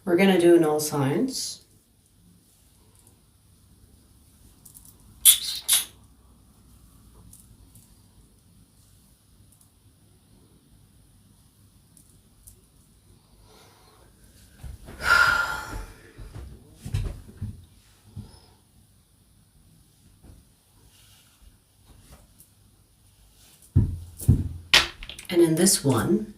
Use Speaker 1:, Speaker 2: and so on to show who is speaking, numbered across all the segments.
Speaker 1: We're going to do in all signs. And in this one,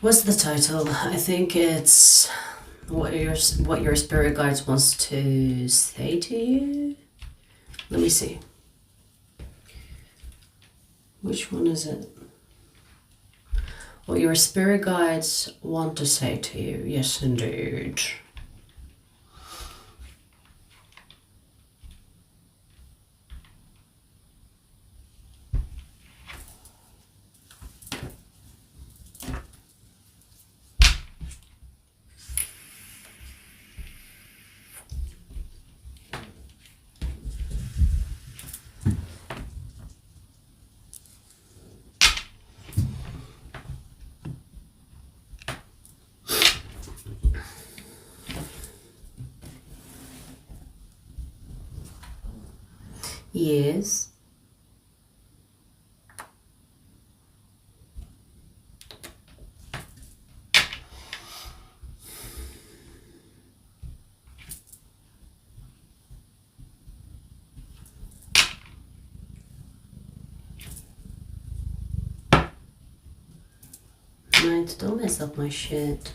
Speaker 1: what's the title? I think it's what your spirit guides wants to say to you. Let me see. Which one is it? What your spirit guides want to say to you. Yes, indeed. Yes. Right, don't mess up my shit.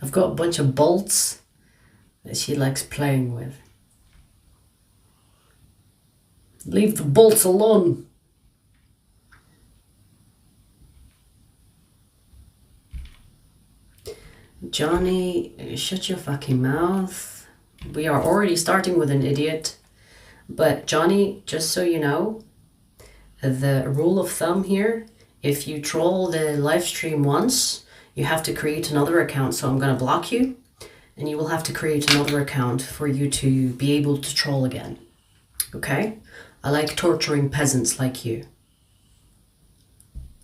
Speaker 1: I've got a bunch of bolts that she likes playing with. Leave the bolts alone. Johnny, shut your fucking mouth. We are already starting with an idiot. But Johnny, just so you know, the rule of thumb here, if you troll the live stream once, you have to create another account. So I'm going to block you and you will have to create another account for you to be able to troll again. Okay? I like torturing peasants like you.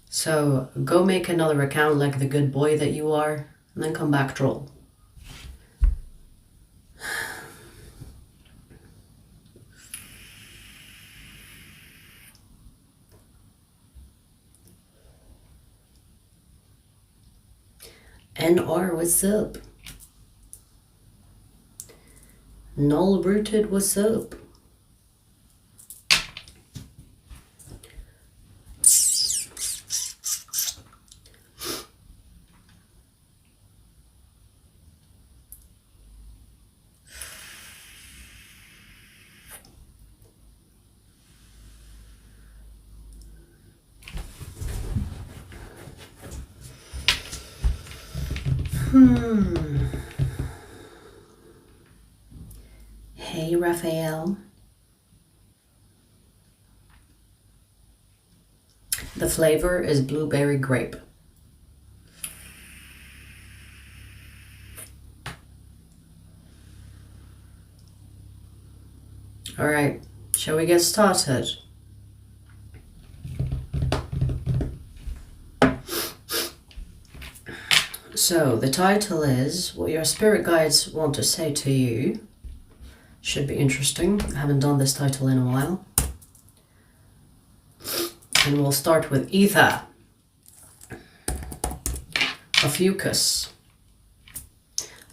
Speaker 1: So go make another account like the good boy that you are and then come back troll. NR, what's up? Null rooted, what's up? Hey, Raphael. The flavor is blueberry grape. All right, shall we get started? So the title is what your spirit guides want to say to you. Should be interesting. I haven't done this title in a while. And we'll start with Ether. Ophiuchus.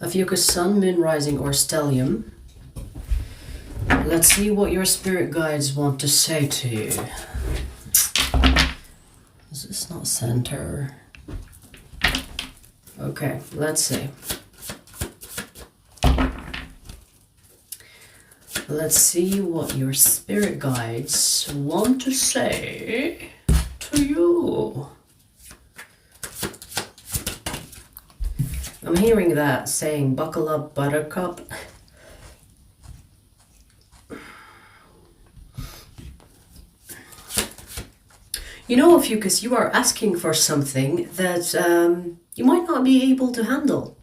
Speaker 1: Ophiuchus, Sun, Moon, Rising, or Stellium. Let's see what your spirit guides want to say to you. Is this not center? Okay, let's see. Let's see what your spirit guides want to say to you. I'm hearing that saying, buckle up, buttercup. You know, Ophiuchus, you are asking for something that you might not be able to handle.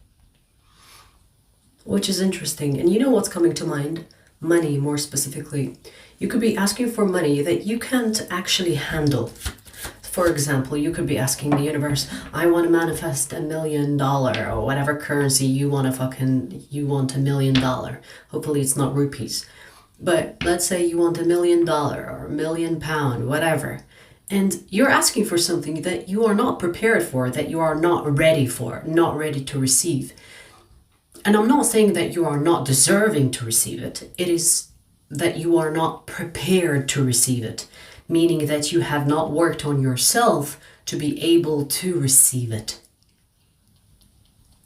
Speaker 1: Which is interesting. And you know what's coming to mind? Money, more specifically. You could be asking for money that you can't actually handle. For example, you could be asking the universe, I want to manifest $1 million or whatever currency you want $1 million. Hopefully it's not rupees. But let's say you want $1 million or £1 million, whatever. And you're asking for something that you are not prepared for, that you are not ready for, not ready to receive. And I'm not saying that you are not deserving to receive it. It is that you are not prepared to receive it. Meaning that you have not worked on yourself to be able to receive it.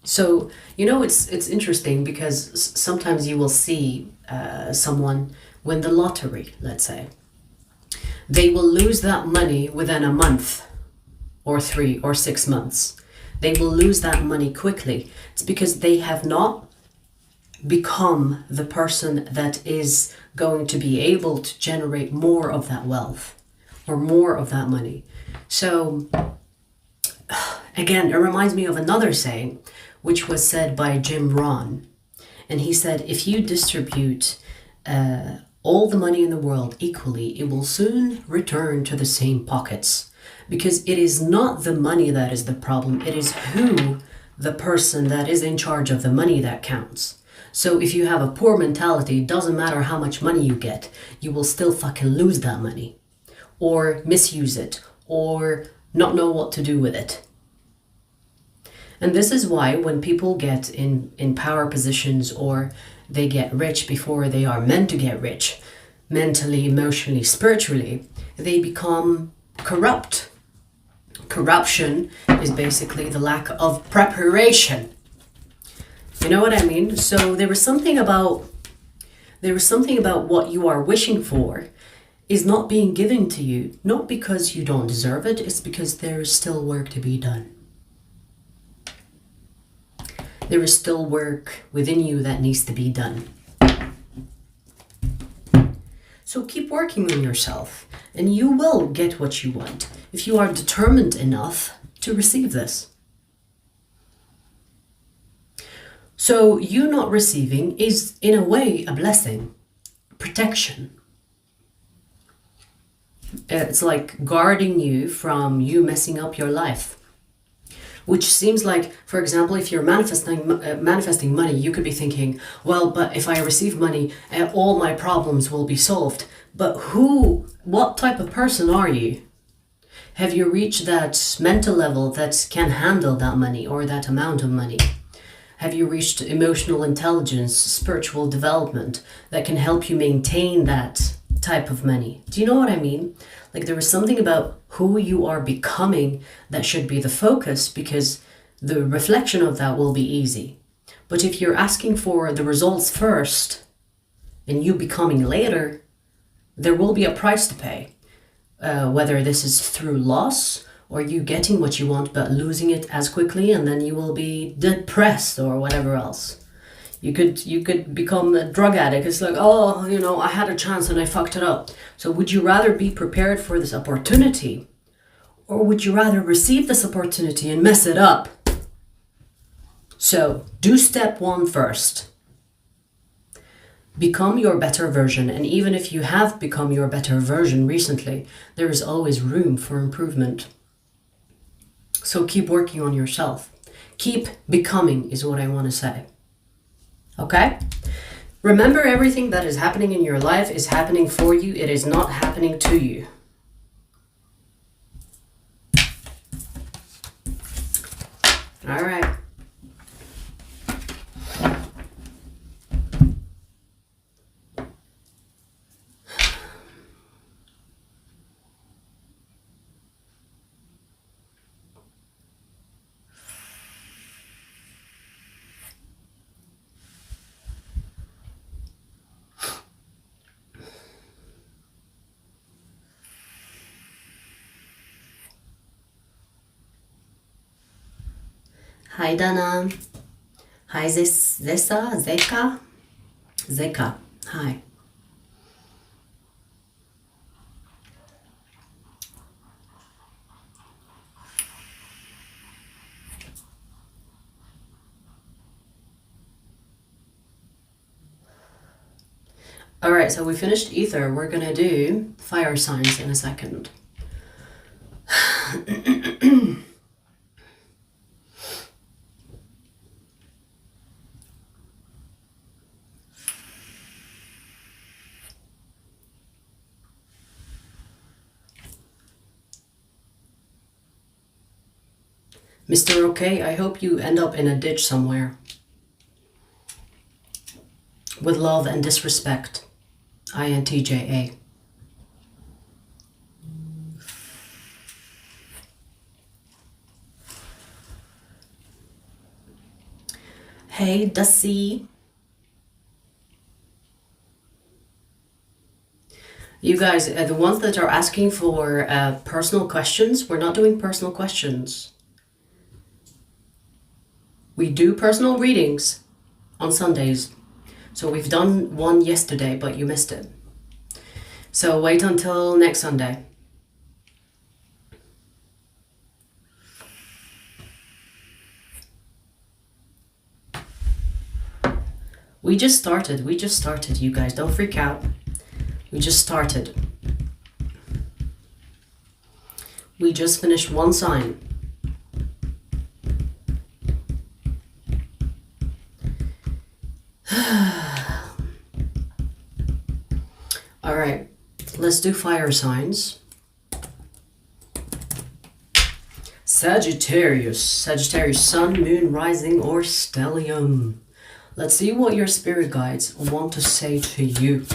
Speaker 1: So, you know, it's interesting because sometimes you will see someone win the lottery, let's say. They will lose that money within a month or 3 or 6 months. They will lose that money quickly. It's because they have not become the person that is going to be able to generate more of that wealth or more of that money. So again, it reminds me of another saying, which was said by Jim Rohn. And he said, if you distribute all the money in the world equally, it will soon return to the same pockets. Because it is not the money that is the problem. It is who the person that is in charge of the money that counts. So if you have a poor mentality, it doesn't matter how much money you get, you will still fucking lose that money. Or misuse it. Or not know what to do with it. And this is why when people get in power positions or they get rich before they are meant to get rich, mentally, emotionally, spiritually, they become corrupt. Corruption is basically the lack of preparation. You know what I mean? So there was something about what you are wishing for is not being given to you, not because you don't deserve it, it's because there is still work to be done. There is still work within you that needs to be done. So keep working on yourself and you will get what you want if you are determined enough to receive this. So you not receiving is in a way a blessing, protection. It's like guarding you from you messing up your life. Which seems like, for example, if you're manifesting money, you could be thinking, well, but if I receive money, all my problems will be solved. But what type of person are you? Have you reached that mental level that can handle that money or that amount of money? Have you reached emotional intelligence, spiritual development that can help you maintain that type of money? Do you know what I mean? Like there is something about who you are becoming that should be the focus because the reflection of that will be easy. But if you're asking for the results first and you becoming later, there will be a price to pay. Whether this is through loss or you getting what you want but losing it as quickly and then you will be depressed or whatever else. You could become a drug addict. It's like, oh, you know, I had a chance and I fucked it up. So would you rather be prepared for this opportunity or would you rather receive this opportunity and mess it up? So do step 1 first. Become your better version. And even if you have become your better version recently, there is always room for improvement. So keep working on yourself. Keep becoming is what I want to say. Okay? Remember, everything that is happening in your life is happening for you. It is not happening to you. All right. Hi, Dana. Hi, Zeka. Hi. All right, so we finished ether. We're gonna do fire signs in a second. Mr. Okay, I hope you end up in a ditch somewhere. With love and disrespect. INTJ-A. Hey, Dusty. You guys, the ones that are asking for personal questions, we're not doing personal questions. We do personal readings on Sundays. So we've done one yesterday, but you missed it. So wait until next Sunday. We just started, you guys. Don't freak out. We just started. We just finished one sign. All right, let's do fire signs. Sagittarius. Sagittarius, sun, moon, rising, or stellium. Let's see what your spirit guides want to say to you.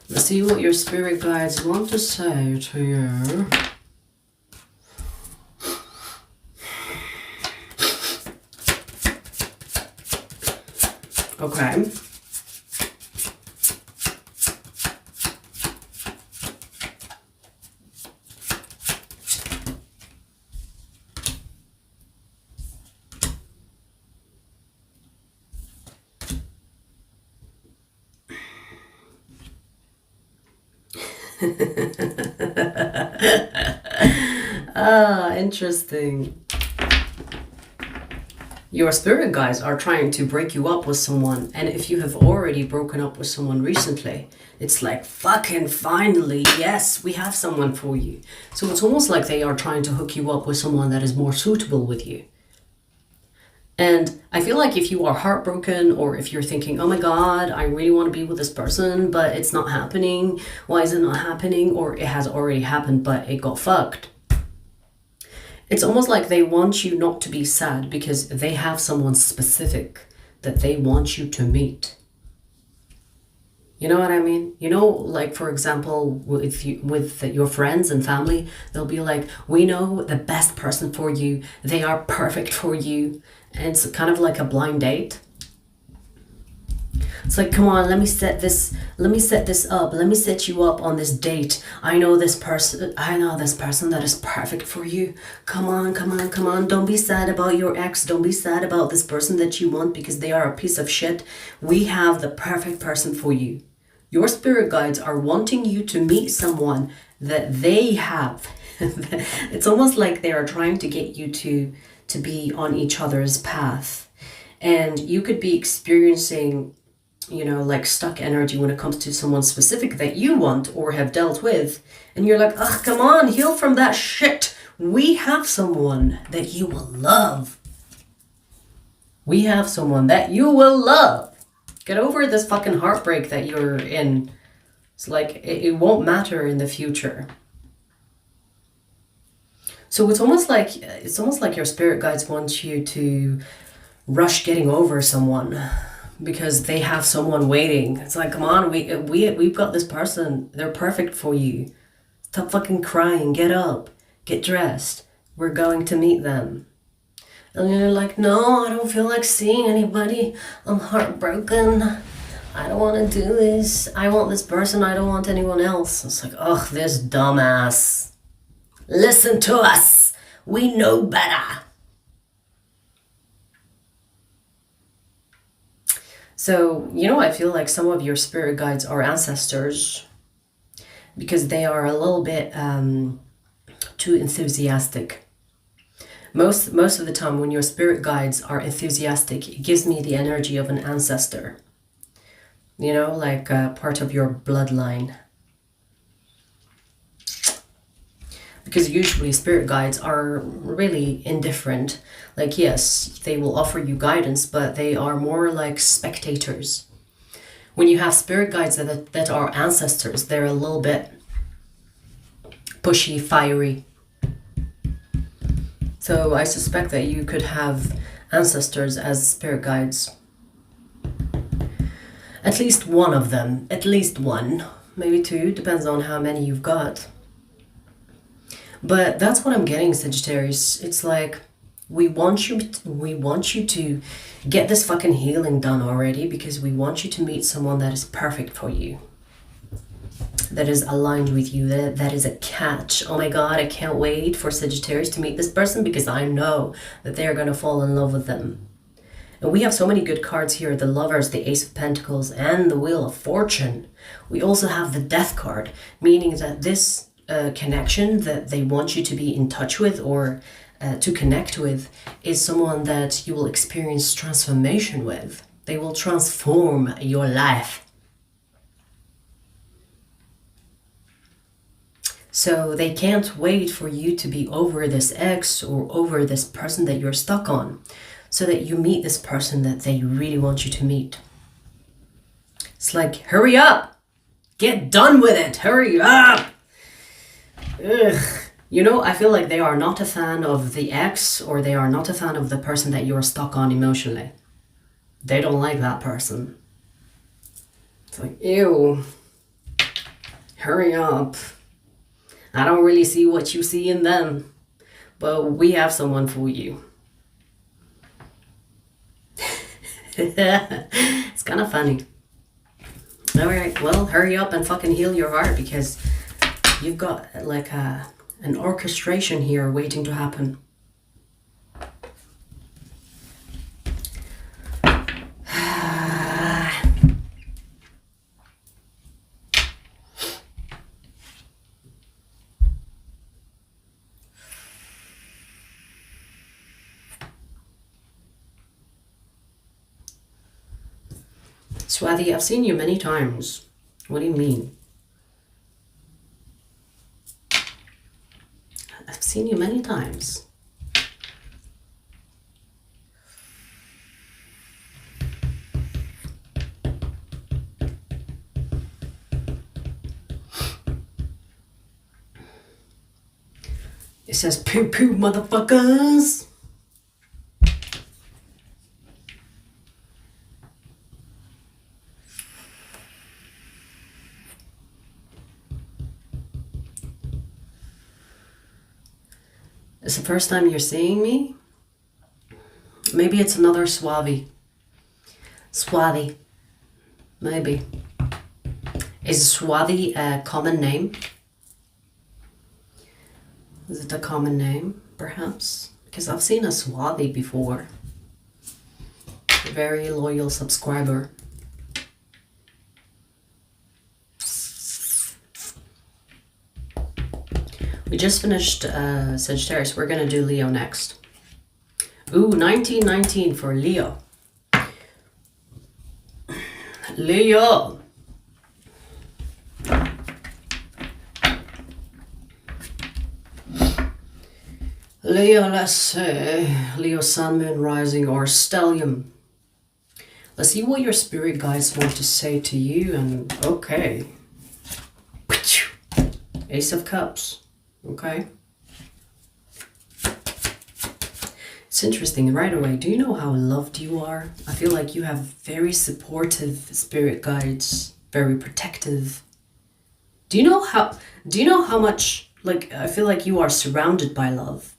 Speaker 1: Let's see what your spirit guides want to say to you. Okay. Interesting. Your spirit guides are trying to break you up with someone, and if you have already broken up with someone recently, it's like, fucking finally, yes, we have someone for you. So it's almost like they are trying to hook you up with someone that is more suitable with you. And I feel like if you are heartbroken, or if you're thinking, oh my God, I really want to be with this person, but it's not happening. Why is it not happening? Or it has already happened, but it got fucked. It's almost like they want you not to be sad because they have someone specific that they want you to meet. You know what I mean? You know, like, for example, with your friends and family, they'll be like, we know the best person for you. They are perfect for you. And it's kind of like a blind date. It's like, come on, let me set this up. Let me set you up on this date. I know this person that is perfect for you. Come on. Don't be sad about your ex. Don't be sad about this person that you want because they are a piece of shit. We have the perfect person for you. Your spirit guides are wanting you to meet someone that they have. It's almost like they are trying to get you to be on each other's path. And you could be experiencing, you know, like stuck energy when it comes to someone specific that you want or have dealt with. And you're like, ugh, come on, heal from that shit. We have someone that you will love. We have someone that you will love. Get over this fucking heartbreak that you're in. It's like, it won't matter in the future. So it's almost like your spirit guides want you to rush getting over someone because they have someone waiting. It's like, come on, we've got this person. They're perfect for you. Stop fucking crying. Get up. Get dressed. We're going to meet them. And you're like, no, I don't feel like seeing anybody. I'm heartbroken. I don't want to do this. I want this person. I don't want anyone else. It's like, ugh, this dumbass. Listen to us. We know better. So, you know, I feel like some of your spirit guides are ancestors because they are a little bit too enthusiastic. Most of the time when your spirit guides are enthusiastic, it gives me the energy of an ancestor. You know, like part of your bloodline. Because usually spirit guides are really indifferent. Like, yes, they will offer you guidance, but they are more like spectators. When you have spirit guides that are ancestors, they're a little bit pushy, fiery. So I suspect that you could have ancestors as spirit guides. At least one of them. At least one. Maybe two. Depends on how many you've got. But that's what I'm getting, Sagittarius. It's like, we want you to get this fucking healing done already, because we want you to meet someone that is perfect for you. That is aligned with you, that is a catch. Oh my god, I can't wait for Sagittarius to meet this person, because I know that they're going to fall in love with them. And we have so many good cards here, the Lovers, the Ace of Pentacles, and the Wheel of Fortune. We also have the Death card, meaning that this connection that they want you to be in touch with, or to connect with, is someone that you will experience transformation with. They will transform your life. So they can't wait for you to be over this ex or over this person that you're stuck on, so that you meet this person that they really want you to meet. It's like, hurry up! Get done with it! Hurry up! Ugh. You know, I feel like they are not a fan of the ex, or they are not a fan of the person that you're stuck on emotionally. They don't like that person. It's like, ew. Hurry up. I don't really see what you see in them, but we have someone for you. It's kind of funny. Alright, well, hurry up and fucking heal your heart, because you've got like an orchestration here waiting to happen. Swati, I've seen you many times. What do you mean? I've seen you many times. It says poo poo, motherfuckers. It's the first time you're seeing me? Maybe it's another Swavi. Swavi. Maybe. Is Swavi a common name? Is it a common name, perhaps? Because I've seen a Swavi before. A very loyal subscriber. We just finished Sagittarius. We're going to do Leo next. Ooh, 1919 for Leo. Leo. Leo, let's say Leo, Sun, Moon, Rising, or Stellium. Let's see what your spirit guides want to say to you. And okay. Ace of Cups. Okay. It's interesting right away. Do you know how loved you are? I feel like you have very supportive spirit guides, very protective. Do you know how much, like, I feel like you are surrounded by love.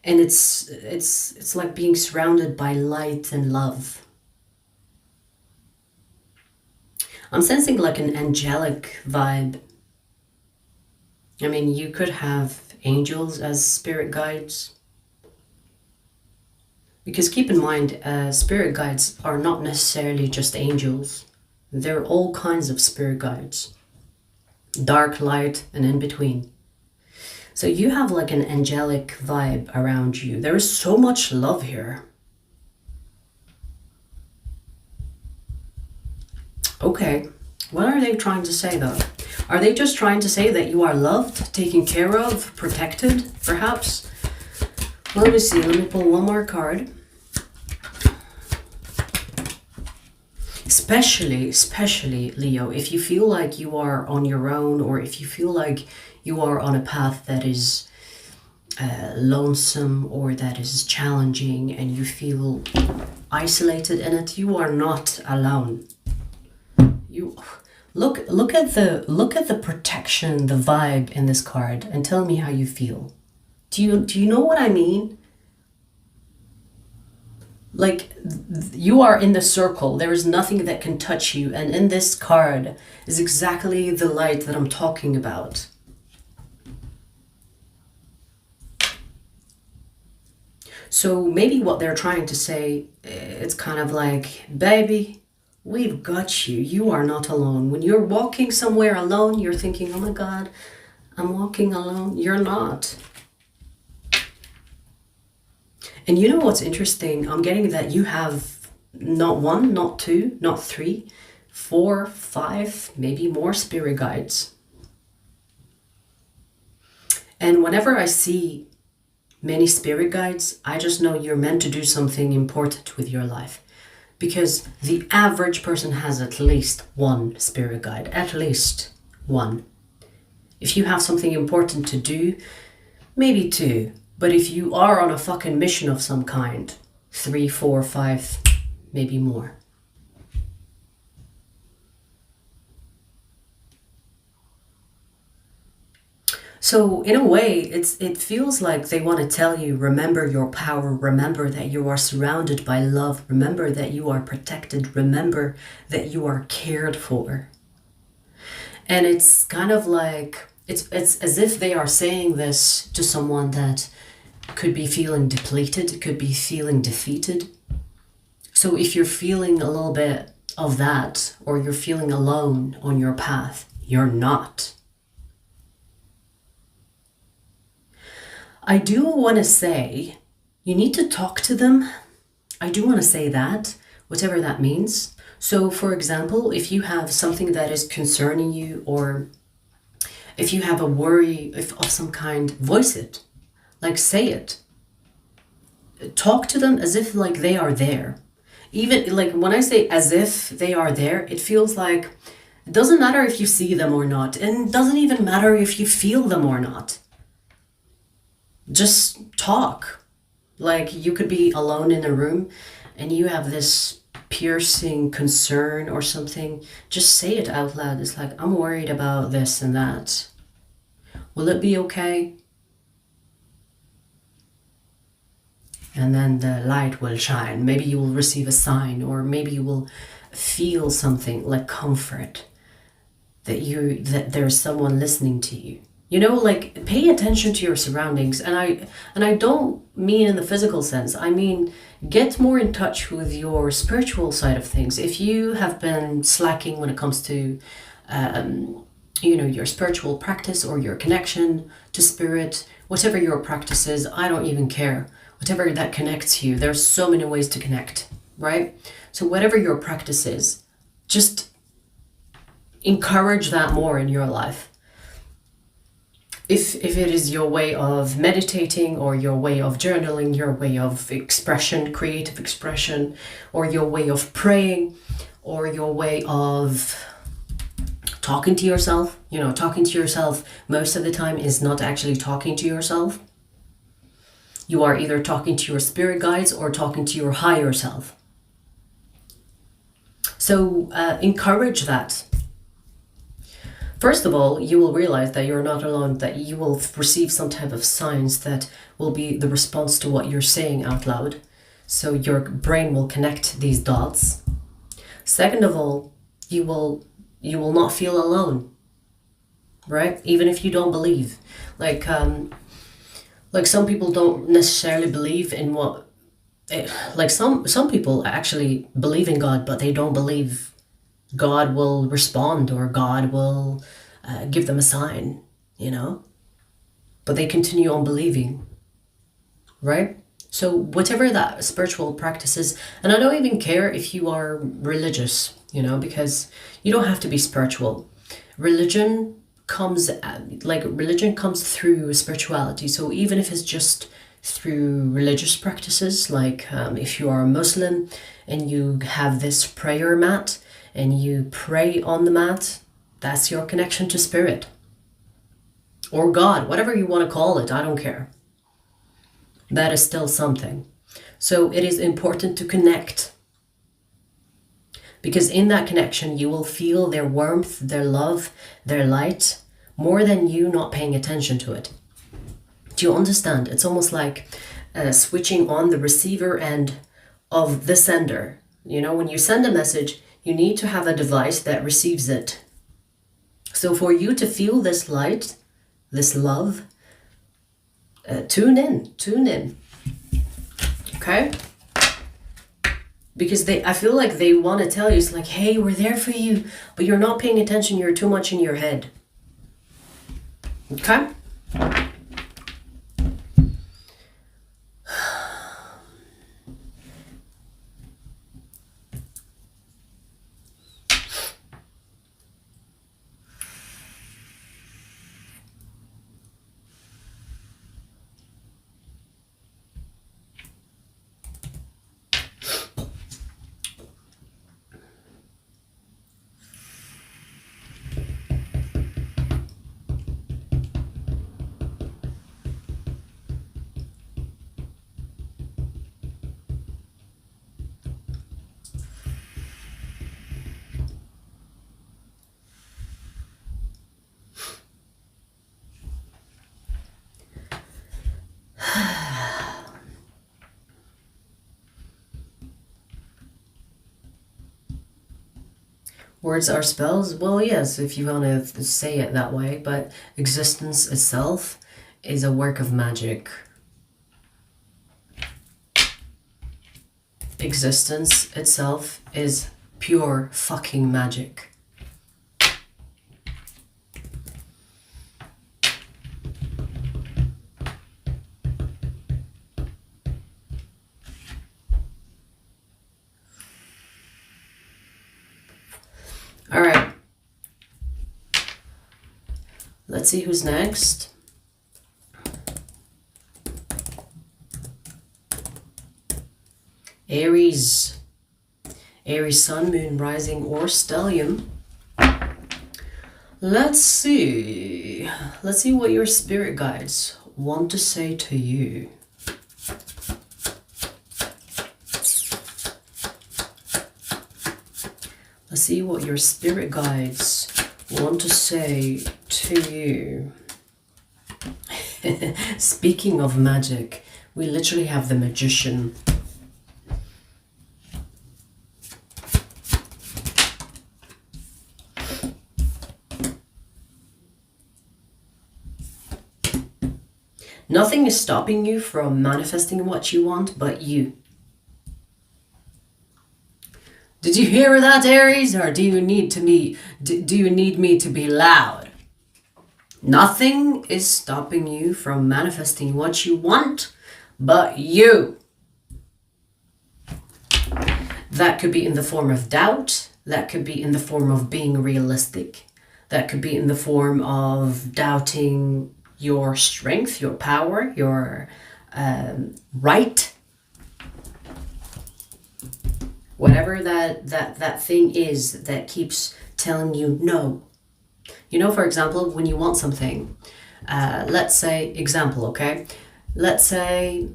Speaker 1: And it's like being surrounded by light and love. I'm sensing like an angelic vibe. I mean, you could have angels as spirit guides. Because keep in mind, spirit guides are not necessarily just angels. They're all kinds of spirit guides. Dark, light, and in between. So you have like an angelic vibe around you. There is so much love here. Okay, what are they trying to say though? Are they just trying to say that you are loved, taken care of, protected, perhaps? Let me see, let me pull one more card. Especially Leo, if you feel like you are on your own, or if you feel like you are on a path that is lonesome or that is challenging and you feel isolated in it, you are not alone. You look at the protection, the vibe in this card, and tell me how you feel. Do you know what I mean? Like, you are in the circle. There is nothing that can touch you. And in this card is exactly the light that I'm talking about. So maybe what they're trying to say, it's kind of like, baby, we've got you. You are not alone. When you're walking somewhere alone, you're thinking, oh my God, I'm walking alone. You're not. And you know what's interesting? I'm getting that you have not one, not two, not three, 4, 5, maybe more spirit guides. And whenever I see many spirit guides, I just know you're meant to do something important with your life. Because the average person has at least one spirit guide, at least one. If you have something important to do, maybe 2. But if you are on a fucking mission of some kind, 3, 4, 5, maybe more. So in a way, it feels like they want to tell you, remember your power, remember that you are surrounded by love, remember that you are protected, remember that you are cared for. And it's kind of like, it's as if they are saying this to someone that could be feeling depleted, could be feeling defeated. So if you're feeling a little bit of that, or you're feeling alone on your path, you're not. I do want to say, you need to talk to them. I do want to say that, whatever that means. So for example, if you have something that is concerning you, or if you have a worry of some kind, voice it. Like, say it. Talk to them as if like they are there. Even like when I say as if they are there, it feels like it doesn't matter if you see them or not, and it doesn't even matter if you feel them or not. Just talk. Like, you could be alone in a room and you have this piercing concern or something. Just say it out loud. It's like, I'm worried about this and that. Will it be okay? And then the light will shine. Maybe you will receive a sign, or maybe you will feel something like comfort, that there's someone listening to you. You know, like, pay attention to your surroundings. And I don't mean in the physical sense. I mean, get more in touch with your spiritual side of things. If you have been slacking when it comes to, you know, your spiritual practice or your connection to spirit, whatever your practice is, I don't even care. Whatever that connects you, there's so many ways to connect, right? So whatever your practice is, just encourage that more in your life. If it is your way of meditating, or your way of journaling, your way of expression, creative expression, or your way of praying, or your way of talking to yourself. You know, talking to yourself most of the time is not actually talking to yourself. You are either talking to your spirit guides or talking to your higher self. So encourage that. First of all, you will realize that you're not alone, that you will receive some type of signs that will be the response to what you're saying out loud. So your brain will connect these dots. Second of all, you will not feel alone, right? Even if you don't believe. Like some people don't necessarily believe in what like some people actually believe in God, but they don't believe God will respond or God will give them a sign, you know? But they continue on believing, right? So whatever that spiritual practice is, and I don't even care if you are religious, you know, because you don't have to be spiritual. Religion comes through spirituality. So even if it's just through religious practices, like if you are a Muslim and you have this prayer mat and you pray on the mat, that's your connection to spirit or God, whatever you want to call it. I don't care. That is still something. So it is important to connect, because in that connection you will feel their warmth, their love, their light, more than you not paying attention to it. Do you understand? It's almost like switching on the receiver end of the sender. You know, when you send a message, you need to have a device that receives it. So for you to feel this light, this love, tune in. Okay? Because I feel like they want to tell you, it's like, hey, we're there for you, but you're not paying attention, you're too much in your head. Okay? Words are spells? Well, yes, if you want to say it that way, but existence itself is a work of magic. Existence itself is pure fucking magic. All right. Let's see who's next. Aries. Aries sun, moon, rising, or stellium. Let's see. Let's see what your spirit guides want to say to you. Let's see what your spirit guides want to say to you. Speaking of magic, we literally have the magician. Nothing is stopping you from manifesting what you want but you. Did you hear that, Aries? Or do you need me to be loud? Nothing is stopping you from manifesting what you want but you. That could be in the form of doubt. That could be in the form of being realistic. That could be in the form of doubting your strength, your power, your right. Whatever that thing is that keeps telling you no. You know, for example, when you want something, let's say, example, okay? Let's say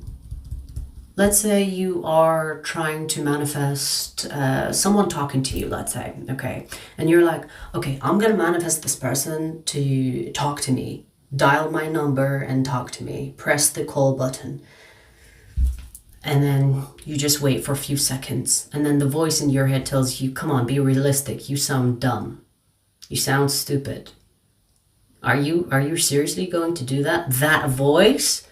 Speaker 1: you are trying to manifest someone talking to you, let's say, okay? And you're like, okay, I'm gonna manifest this person to talk to me. Dial my number and talk to me. Press the call button. And then you just wait for a few seconds. And then the voice in your head tells you, come on, be realistic. You sound dumb. You sound stupid. Are you seriously going to do that? That voice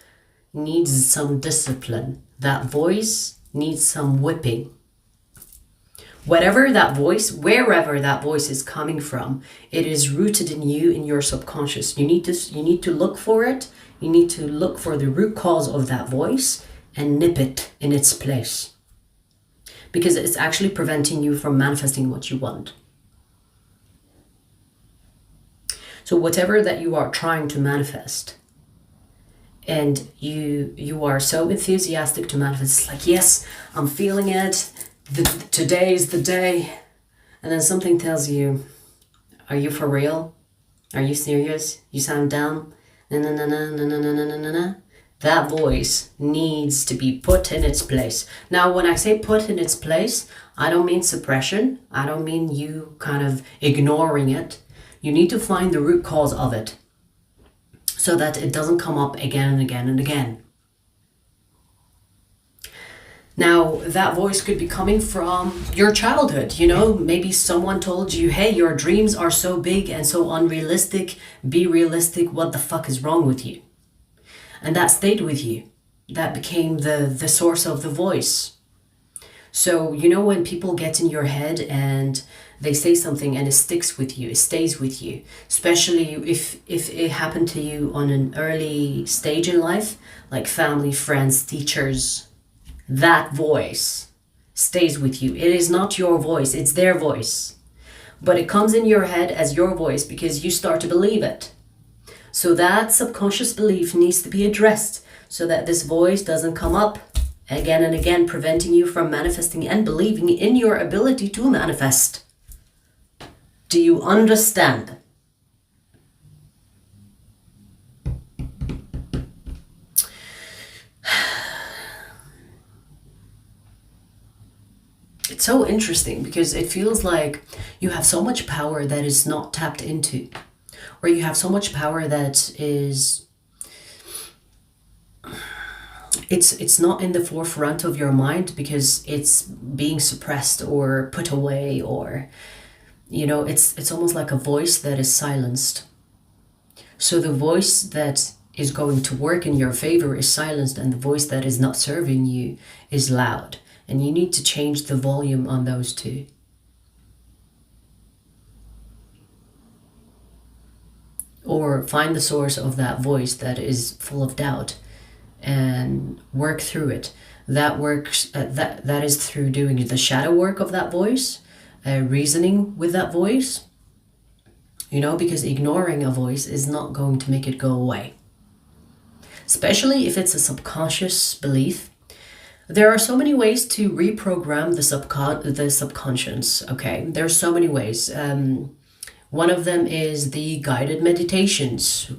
Speaker 1: needs some discipline. That voice needs some whipping. Whatever that voice, wherever that voice is coming from, it is rooted in you, in your subconscious. You need to look for it. You need to look for the root cause of that voice and nip it in its place. Because it's actually preventing you from manifesting what you want. So whatever that you are trying to manifest, and you are so enthusiastic to manifest, it's like, yes, I'm feeling it. Today is the day. And then something tells you, are you for real? Are you serious? You sound dumb. Na. That voice needs to be put in its place. Now, when I say put in its place, I don't mean suppression. I don't mean you kind of ignoring it. You need to find the root cause of it so that it doesn't come up again and again and again. Now, that voice could be coming from your childhood. You know, maybe someone told you, hey, your dreams are so big and so unrealistic. Be realistic. What the fuck is wrong with you? And that stayed with you. That became the source of the voice. So, you know, when people get in your head and they say something and it sticks with you, it stays with you, especially if it happened to you on an early stage in life, like family, friends, teachers, that voice stays with you. It is not your voice, it's their voice. But it comes in your head as your voice because you start to believe it. So that subconscious belief needs to be addressed so that this voice doesn't come up again and again, preventing you from manifesting and believing in your ability to manifest. Do you understand? It's so interesting because it feels like you have so much power that is not tapped into, or you have so much power that is, it's not in the forefront of your mind because it's being suppressed or put away, or, you know, it's almost like a voice that is silenced. So the voice that is going to work in your favor is silenced, and the voice that is not serving you is loud. And you need to change the volume on those two. Or find the source of that voice that is full of doubt and work through it. That works. That is through doing the shadow work of that voice, reasoning with that voice. You know, because ignoring a voice is not going to make it go away. Especially if it's a subconscious belief. There are so many ways to reprogram the subconscious, okay? There are so many ways. One of them is the guided meditations,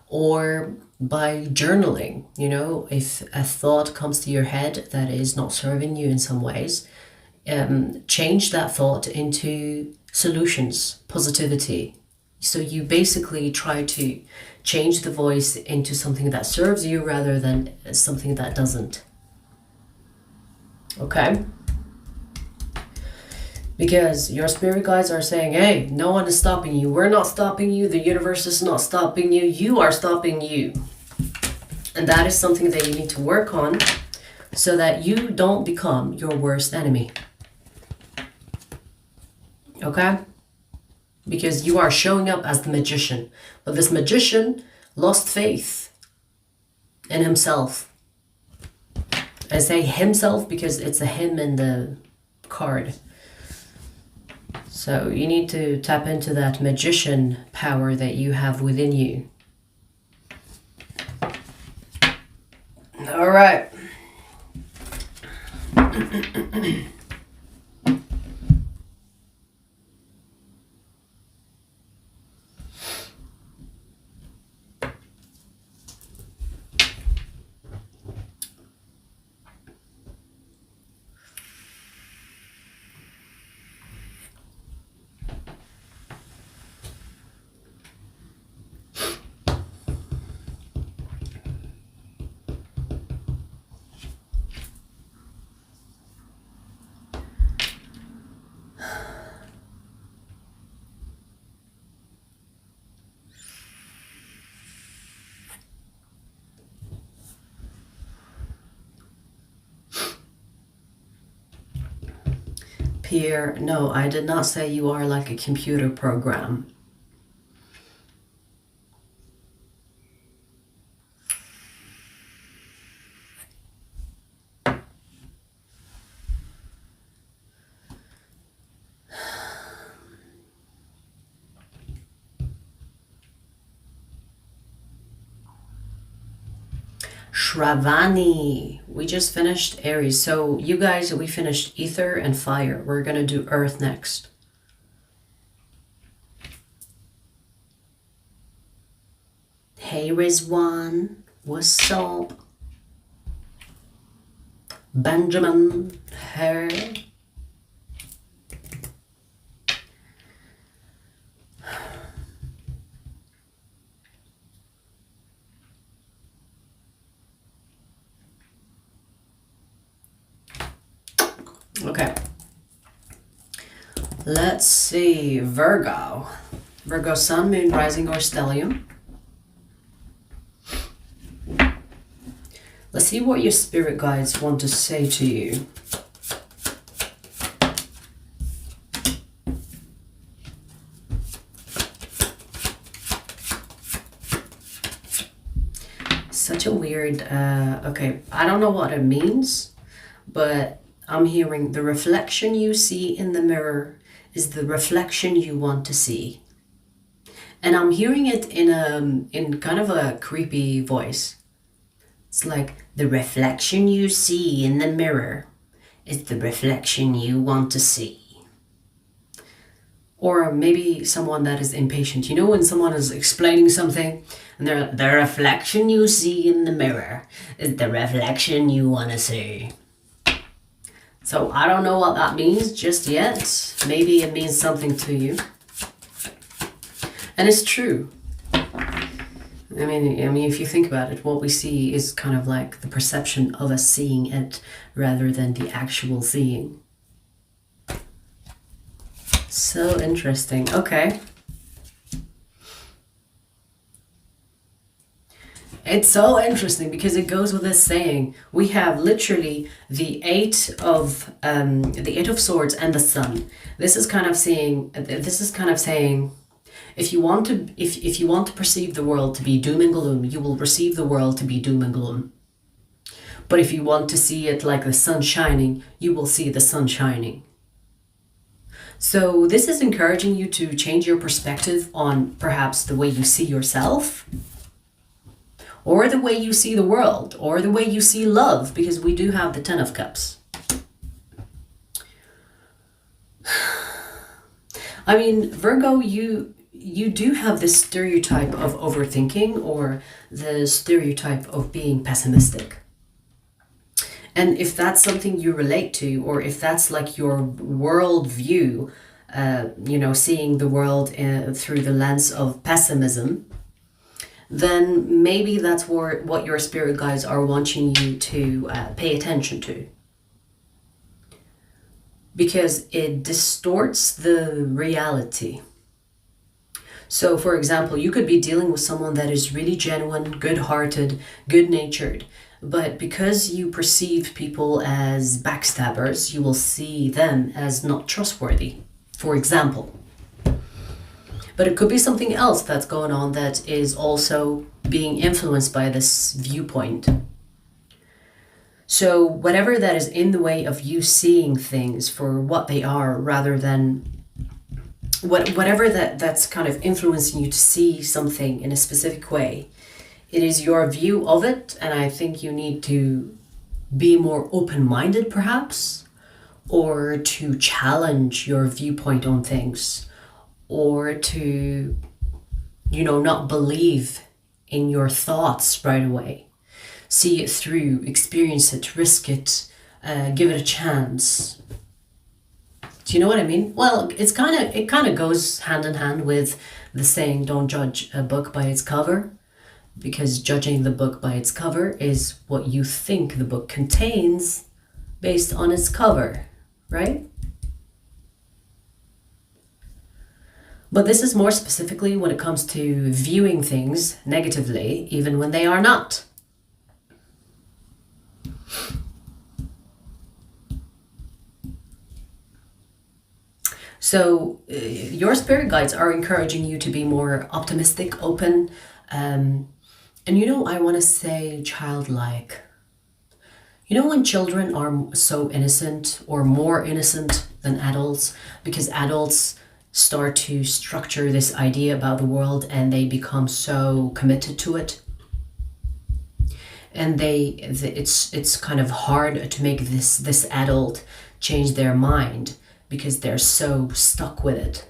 Speaker 1: or by journaling. You know, if a thought comes to your head that is not serving you in some ways, change that thought into solutions, positivity. So you basically try to change the voice into something that serves you rather than something that doesn't. Okay? Because your spirit guides are saying, hey, no one is stopping you. We're not stopping you. The universe is not stopping you. You are stopping you. And that is something that you need to work on so that you don't become your worst enemy. Okay? Because you are showing up as the magician. But this magician lost faith in himself. I say himself because it's a him in the card. So you need to tap into that magician power that you have within you. All right. Pierre, no, I did not say you are like a computer program. Shravani, we just finished Aries. So you guys, we finished ether and fire. We're gonna do earth next. Hey Rizwan, what's up? Benjamin, hey. Okay, let's see, Virgo. Virgo sun, moon, rising, or stellium. Let's see what your spirit guides want to say to you. Such a weird, okay, I don't know what it means, but I'm hearing the reflection you see in the mirror is the reflection you want to see. And I'm hearing it in kind of a creepy voice. It's like, the reflection you see in the mirror is the reflection you want to see. Or maybe someone that is impatient. You know when someone is explaining something and the reflection you see in the mirror is the reflection you want to see. So I don't know what that means just yet. Maybe it means something to you. And it's true. I mean, if you think about it, what we see is kind of like the perception of us seeing it rather than the actual seeing. So interesting. Okay. It's so interesting because it goes with this saying. We have literally the eight of swords and the sun. This is kind of saying. If you want to perceive the world to be doom and gloom, you will receive the world to be doom and gloom. But if you want to see it like the sun shining, you will see the sun shining. So this is encouraging you to change your perspective on perhaps the way you see yourself, or the way you see the world, or the way you see love, because we do have the Ten of Cups. I mean, Virgo, you do have this stereotype of overthinking, or the stereotype of being pessimistic. And if that's something you relate to, or if that's like your world view, seeing the world through the lens of pessimism, then maybe that's what your spirit guides are wanting you to pay attention to. Because it distorts the reality. So, for example, you could be dealing with someone that is really genuine, good-hearted, good-natured, but because you perceive people as backstabbers, you will see them as not trustworthy, for example. But it could be something else that's going on that is also being influenced by this viewpoint. So whatever that is in the way of you seeing things for what they are, rather than whatever that's kind of influencing you to see something in a specific way, it is your view of it. And I think you need to be more open-minded perhaps, or to challenge your viewpoint on things, or to, not believe in your thoughts right away. See it through, experience it, risk it, give it a chance. Do you know what I mean? Well, it kind of goes hand in hand with the saying, don't judge a book by its cover, because judging the book by its cover is what you think the book contains based on its cover, right? But this is more specifically when it comes to viewing things negatively, even when they are not. So your spirit guides are encouraging you to be more optimistic, open, and you know, I want to say childlike. You know when children are so innocent or more innocent than adults, because adults start to structure this idea about the world and they become so committed to it, and it's kind of hard to make this adult change their mind because they're so stuck with it.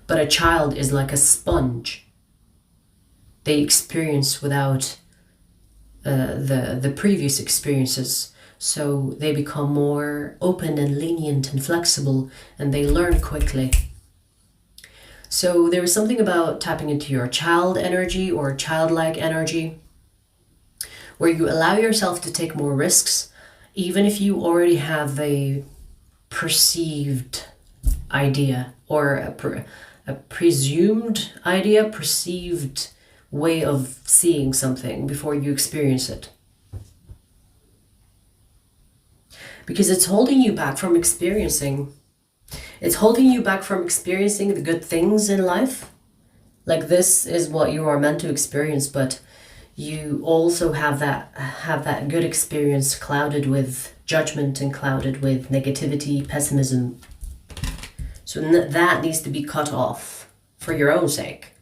Speaker 1: But a child is like a sponge. They experience without the previous experiences, so they become more open and lenient and flexible, and they learn quickly. So there is something about tapping into your child energy or childlike energy, where you allow yourself to take more risks, even if you already have a perceived idea or a presumed idea, perceived way of seeing something before you experience it. Because it's holding you back from experiencing. It's holding you back from experiencing the good things in life. Like, this is what you are meant to experience, but you also have that good experience clouded with judgment and clouded with negativity, pessimism. So that needs to be cut off for your own sake.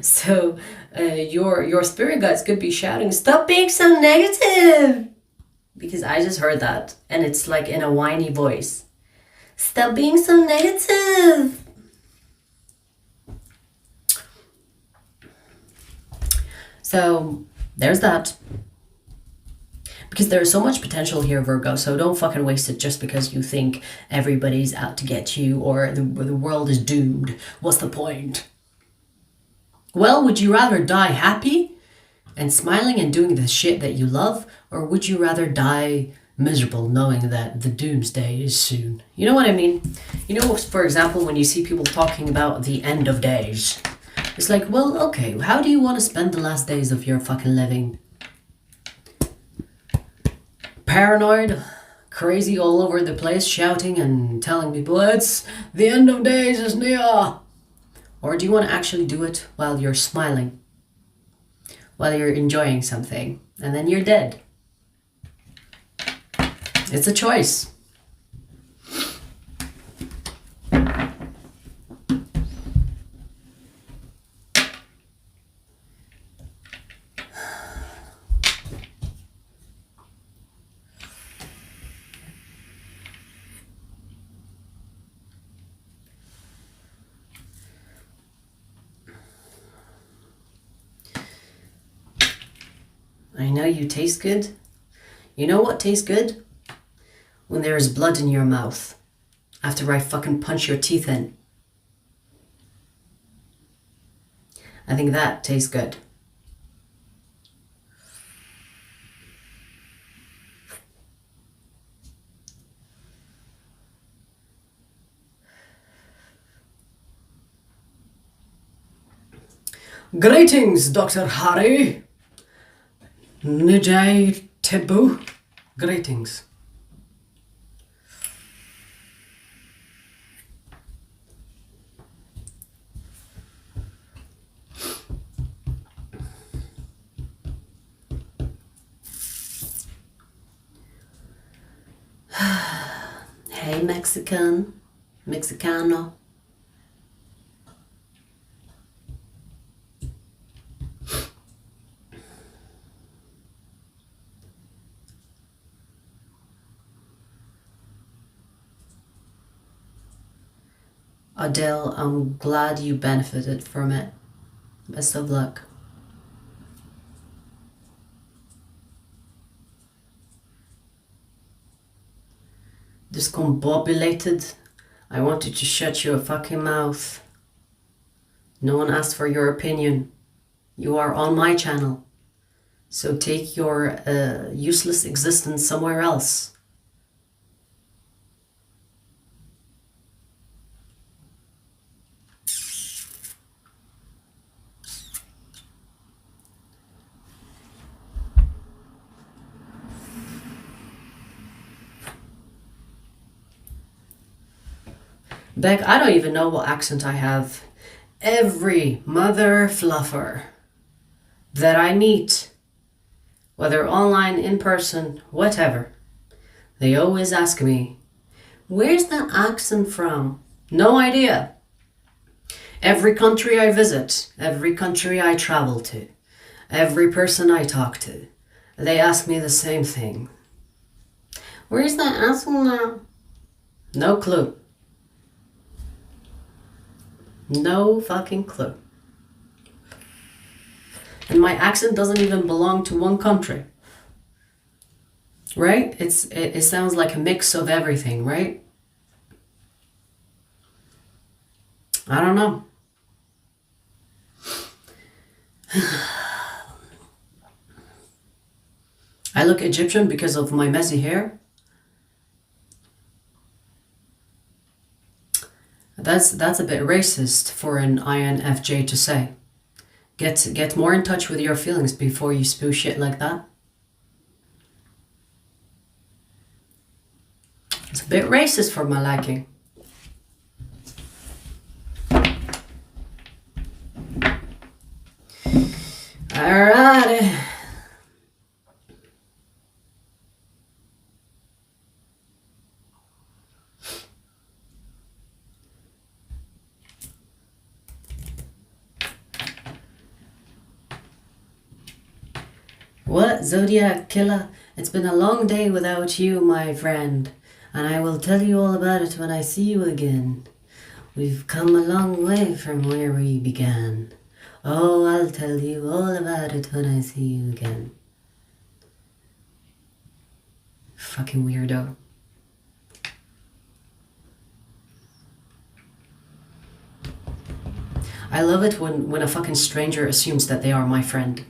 Speaker 1: So your spirit guides could be shouting, "Stop being so negative!" Because I just heard that, and it's like in a whiny voice. Stop being so negative! So there's that. Because there's so much potential here, Virgo, so don't fucking waste it just because you think everybody's out to get you or the world is doomed. What's the point? Well, would you rather die happy and smiling and doing the shit that you love, or would you rather die miserable knowing that the doomsday is soon? You know what I mean? You know, for example, when you see people talking about the end of days, it's like, well, okay, how do you want to spend the last days of your fucking living? Paranoid, crazy all over the place, shouting and telling people it's the end of days is near? Or do you want to actually do it while you're smiling, while you're enjoying something, and then you're dead? It's a choice. I know you taste good. You know what tastes good? When there is blood in your mouth after I fucking punch your teeth in. I think that tastes good. Greetings, Dr. Harry. INTJ-A. Greetings. Hey, Mexicano. Adele, I'm glad you benefited from it. Best of luck. Discombobulated. I want you to shut your fucking mouth. No one asked for your opinion. You are on my channel. So take your useless existence somewhere else. Beck, I don't even know what accent I have. Every mother fluffer that I meet, whether online, in person, whatever, they always ask me, where's that accent from? No idea. Every country I visit, every country I travel to, every person I talk to, they ask me the same thing. Where's that accent now? No clue. No fucking clue. And my accent doesn't even belong to one country. Right? It sounds like a mix of everything, right? I don't know. I look Egyptian because of my messy hair. That's a bit racist for an INFJ to say. Get more in touch with your feelings before you spew shit like that. It's a bit racist for my liking. Alrighty. What, Zodiac Killer? It's been a long day without you, my friend, and I will tell you all about it when I see you again. We've come a long way from where we began. Oh, I'll tell you all about it when I see you again. Fucking weirdo. I love it when a fucking stranger assumes that they are my friend.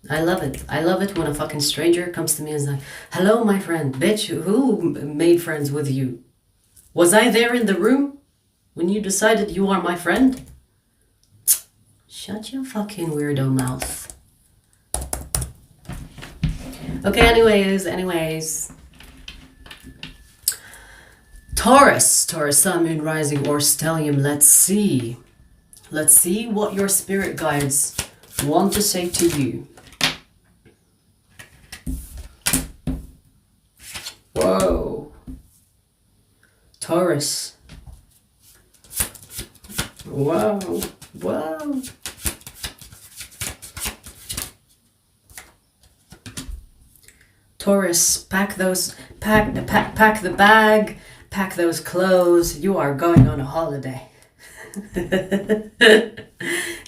Speaker 1: I love it. I love it when a fucking stranger comes to me and is like, hello, my friend. Bitch, who made friends with you? Was I there in the room when you decided you are my friend? Shut your fucking weirdo mouth. Okay, anyways. Taurus, Sun, Moon, Rising, or Stellium. Let's see what your spirit guides want to say to you. Whoa. Taurus. Whoa. Taurus, pack the bag, pack those clothes. You are going on a holiday.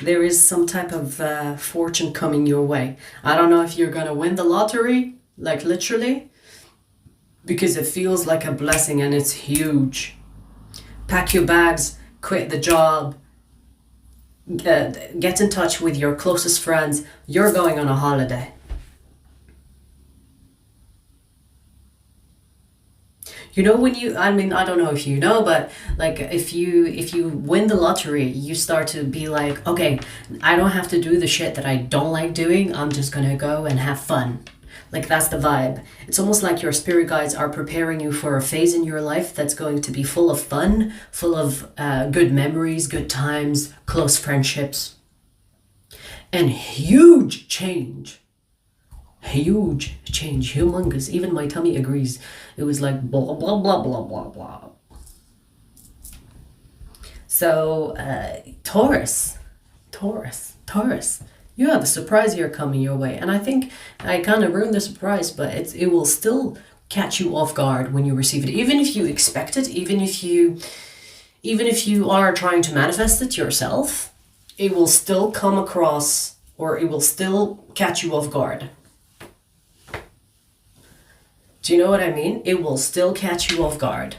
Speaker 1: There is some type of fortune coming your way. I don't know if you're gonna win the lottery, like literally, because it feels like a blessing and it's huge. Pack your bags, quit the job, get in touch with your closest friends. You're going on a holiday. You know, I don't know if you know, but like if you win the lottery, you start to be like, okay, I don't have to do the shit that I don't like doing. I'm just gonna go and have fun. Like, that's the vibe. It's almost like your spirit guides are preparing you for a phase in your life that's going to be full of fun, full of good memories, good times, close friendships, and huge change. Humongous. Even my tummy agrees. It was like blah, blah, blah, blah, blah, blah. So, Taurus. You have a surprise here coming your way. And I think I kind of ruined the surprise, but it will still catch you off guard when you receive it. Even if you expect it, even if you are trying to manifest it yourself, it will still come across, or it will still catch you off guard. Do you know what I mean? It will still catch you off guard.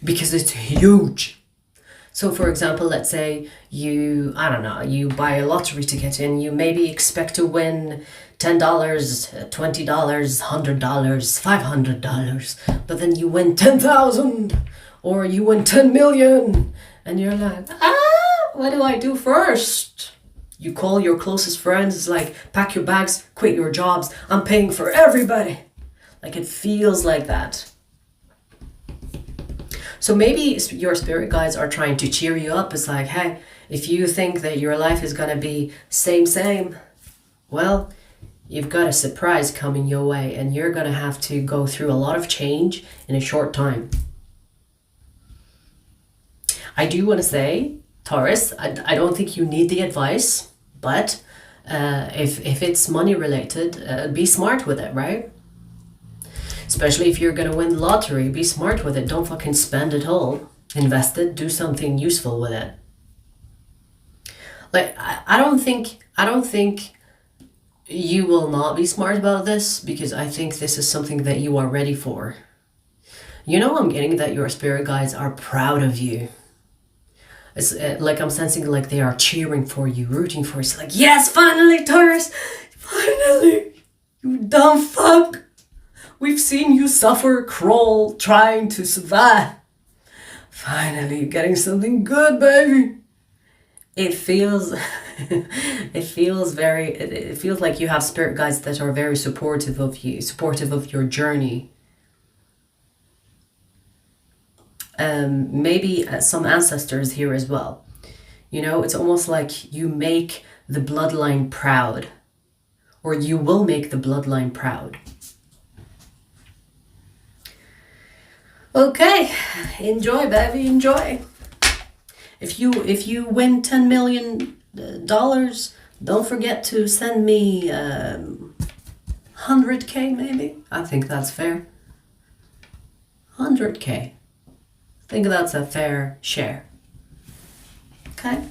Speaker 1: Because it's huge. So for example, let's say you buy a lottery ticket and you maybe expect to win $10, $20, $100, $500, but then you win 10,000 or you win 10 million and you're like, what do I do first? You call your closest friends, it's like, pack your bags, quit your jobs, I'm paying for everybody. Like, it feels like that. So maybe your spirit guides are trying to cheer you up. It's like, hey, if you think that your life is gonna be same, well, you've got a surprise coming your way, and you're gonna have to go through a lot of change in a short time. I do want to say, Taurus, I don't think you need the advice, but if it's money related, be smart with it, right? Especially if you're gonna win the lottery, be smart with it. Don't fucking spend it all. Invest it, do something useful with it. Like, I don't think you will not be smart about this, because I think this is something that you are ready for. You know, I'm getting that your spirit guides are proud of you. It's like I'm sensing like they are cheering for you, rooting for you. It's like, yes, finally, Taurus! Finally! You dumb fuck! We've seen you suffer, crawl, trying to survive. Finally, getting something good, baby! It feels it feels like you have spirit guides that are very supportive of you, supportive of your journey. Maybe some ancestors here as well. You know, it's almost like you make the bloodline proud, or you will make the bloodline proud. Okay, enjoy, baby, enjoy. If you win $10 million, don't forget to send me 100K maybe. I think that's fair. 100K. I think that's a fair share. Okay.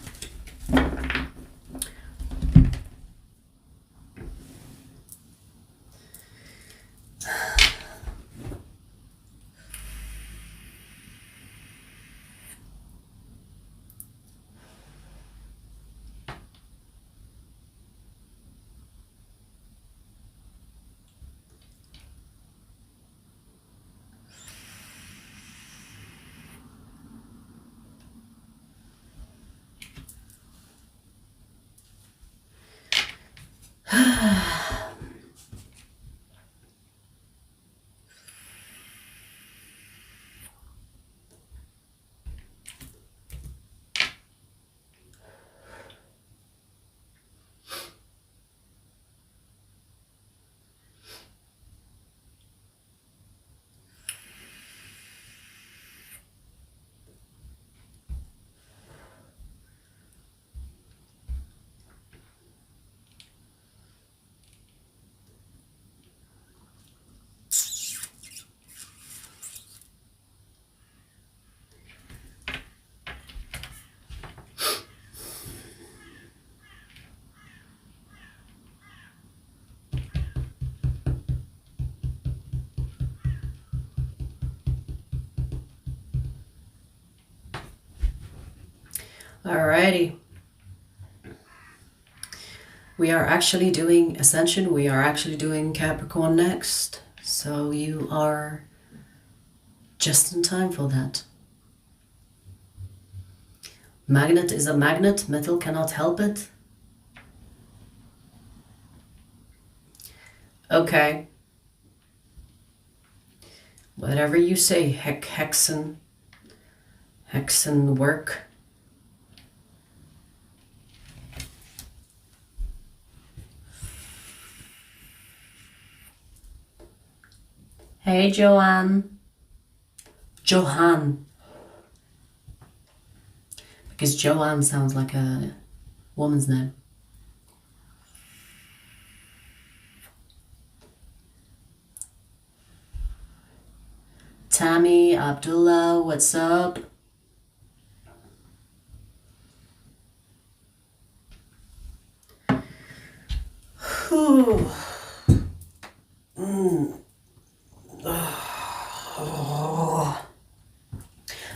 Speaker 1: Alrighty. We are actually doing Ascension. We are actually doing Capricorn next. So you are just in time for that. Magnet is a magnet. Metal cannot help it. Okay. Whatever you say, Hexen work. Hey, Joanne. Johan. Because Joanne sounds like a woman's name. Tammy, Abdullah, what's up? Whew. Oh.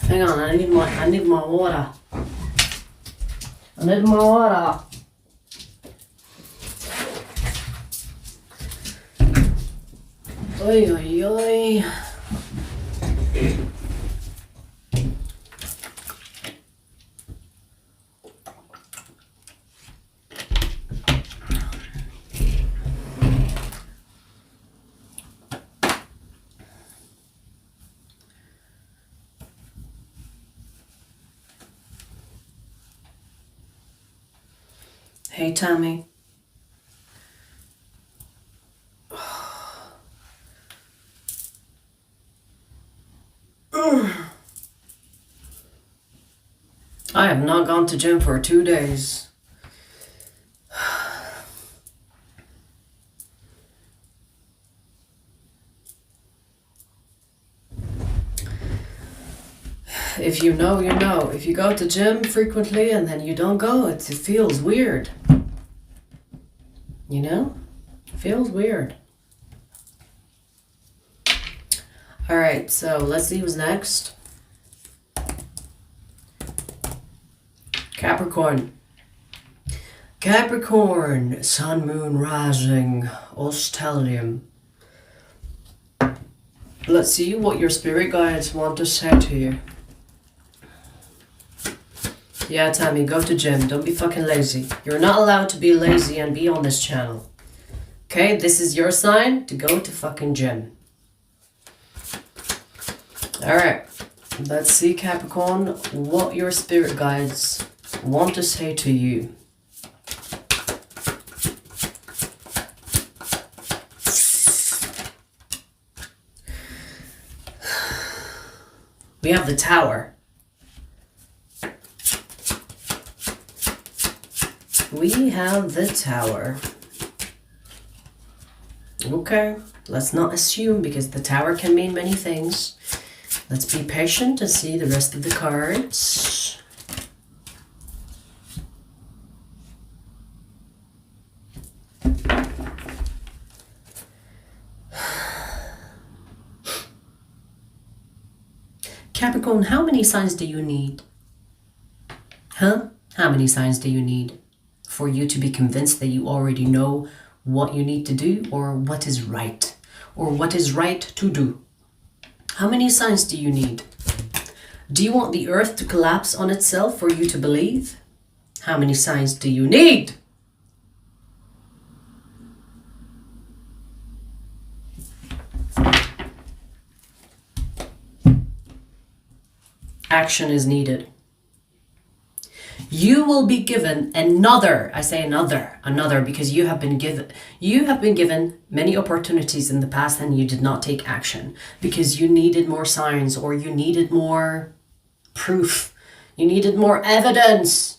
Speaker 1: Hang on, I need my water. I need my water. Oi, oi, oi. Hey, Tammy. I have not gone to gym for 2 days. If you know, you know. If you go to gym frequently and then you don't go, it feels weird. You know? It feels weird. Alright, so let's see who's next. Capricorn. Capricorn, Sun, Moon, Rising, Stellium. Let's see what your spirit guides want to say to you. Yeah, Tammy, go to gym. Don't be fucking lazy. You're not allowed to be lazy and be on this channel. Okay, this is your sign to go to fucking gym. Alright, let's see, Capricorn, what your spirit guides want to say to you. We have the Tower. We have the Tower. Okay, let's not assume because the Tower can mean many things. Let's be patient and see the rest of the cards. Capricorn, how many signs do you need? Huh? How many signs do you need for you to be convinced that you already know what you need to do or what is right to do? How many signs do you need? Do you want the earth to collapse on itself for you to believe? How many signs do you need? Action is needed. You will be given another, I say another because you have been given many opportunities in the past and you did not take action because you needed more signs or you needed more proof. You needed more evidence.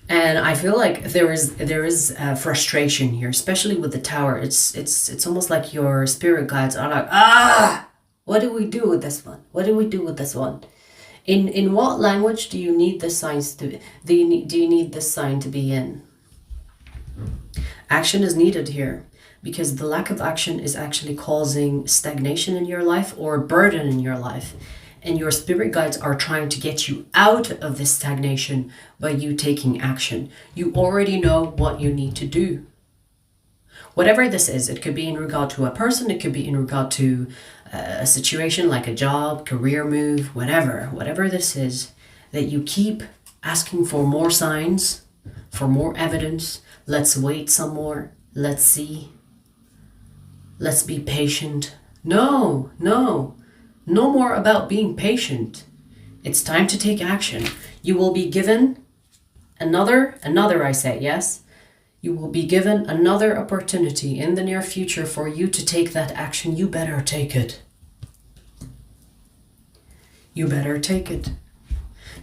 Speaker 1: And I feel like there is frustration here, especially with the Tower. It's almost like your spirit guides are like, what do we do with this one? What do we do with this one? In what language do you need the signs to? Do you need this sign to be in? Action is needed here because the lack of action is actually causing stagnation in your life or burden in your life, and your spirit guides are trying to get you out of this stagnation by you taking action. You already know what you need to do. Whatever this is, it could be in regard to a person, it could be in regard to a situation like a job, career move, whatever this is, that you keep asking for more signs, for more evidence. Let's wait some more. Let's see. Let's be patient. No more about being patient. It's time to take action. You will be given another, I say, yes? You will be given another opportunity in the near future for you to take that action. You better take it. You better take it.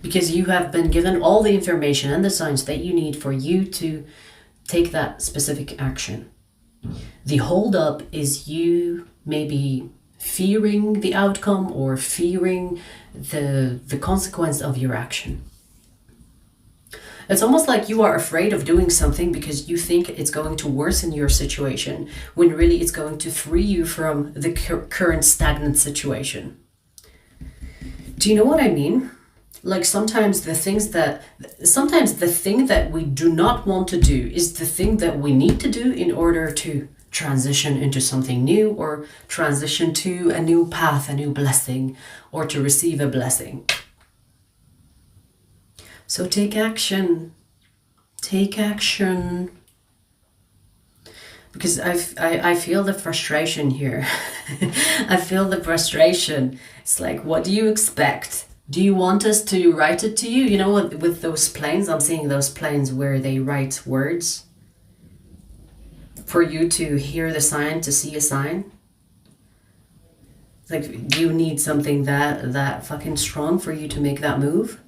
Speaker 1: Because you have been given all the information and the signs that you need for you to take that specific action. The holdup is you maybe fearing the outcome or fearing the consequence of your action. It's almost like you are afraid of doing something because you think it's going to worsen your situation, when really it's going to free you from the current stagnant situation. Do you know what I mean? Like sometimes the thing that we do not want to do is the thing that we need to do in order to transition into something new or transition to a new path, a new blessing, or to receive a blessing. So take action. Take action. Because I feel the frustration here. I feel the frustration. It's like, what do you expect? Do you want us to write it to you? You know what, with those planes, I'm seeing those planes where they write words for you to hear the sign, to see a sign. Like, do you need something that fucking strong for you to make that move?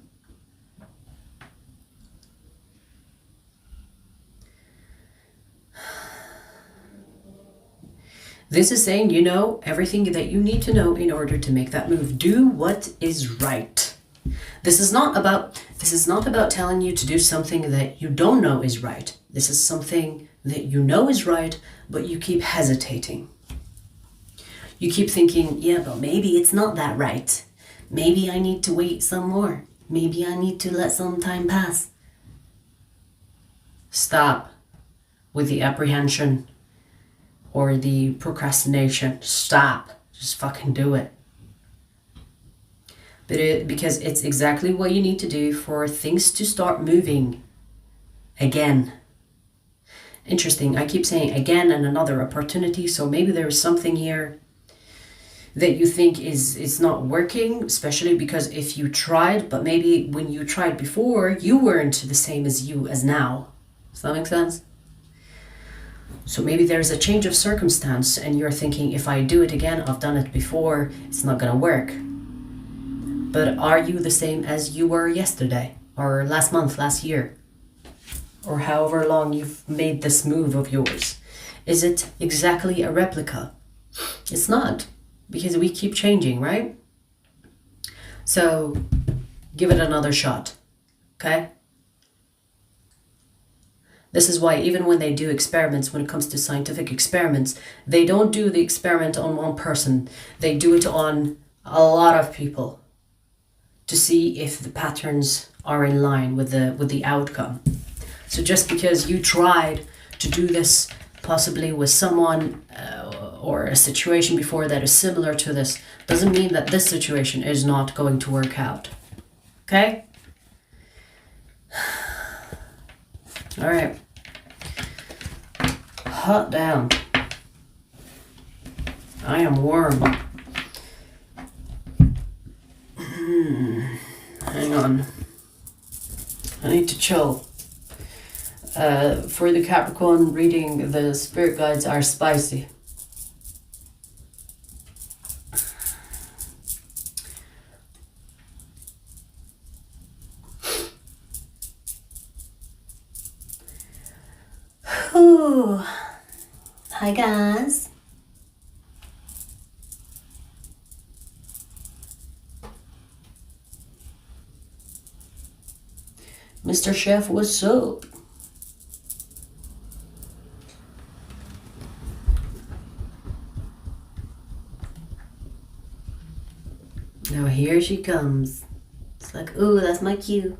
Speaker 1: This is saying you know everything that you need to know in order to make that move. Do what is right. This is not about telling you to do something that you don't know is right. This is something that you know is right, but you keep hesitating. You keep thinking, yeah, but maybe it's not that right. Maybe I need to wait some more. Maybe I need to let some time pass. Stop with the apprehension or the procrastination. Stop. Just fucking do it. Because it's exactly what you need to do for things to start moving again. Interesting. I keep saying again and another opportunity. So maybe there is something here that you think is not working, especially because if you tried, but maybe when you tried before, you weren't the same as now. Does that make sense? So maybe there's a change of circumstance and you're thinking, if I do it again, I've done it before, it's not gonna work. But are you the same as you were yesterday or last month, last year? Or however long you've made this move of yours? Is it exactly a replica? It's not, because we keep changing, right? So give it another shot, okay? This is why even when they do experiments, when it comes to scientific experiments, they don't do the experiment on one person. They do it on a lot of people to see if the patterns are in line with the outcome. So just because you tried to do this possibly with someone or a situation before that is similar to this, doesn't mean that this situation is not going to work out. Okay? All right. Hot down. I am warm. Hang on. I need to chill. For the Capricorn reading, the spirit guides are spicy. Ooh. Hi guys. Mr. Chef, what's up? Now here she comes. It's like, ooh, that's my cue.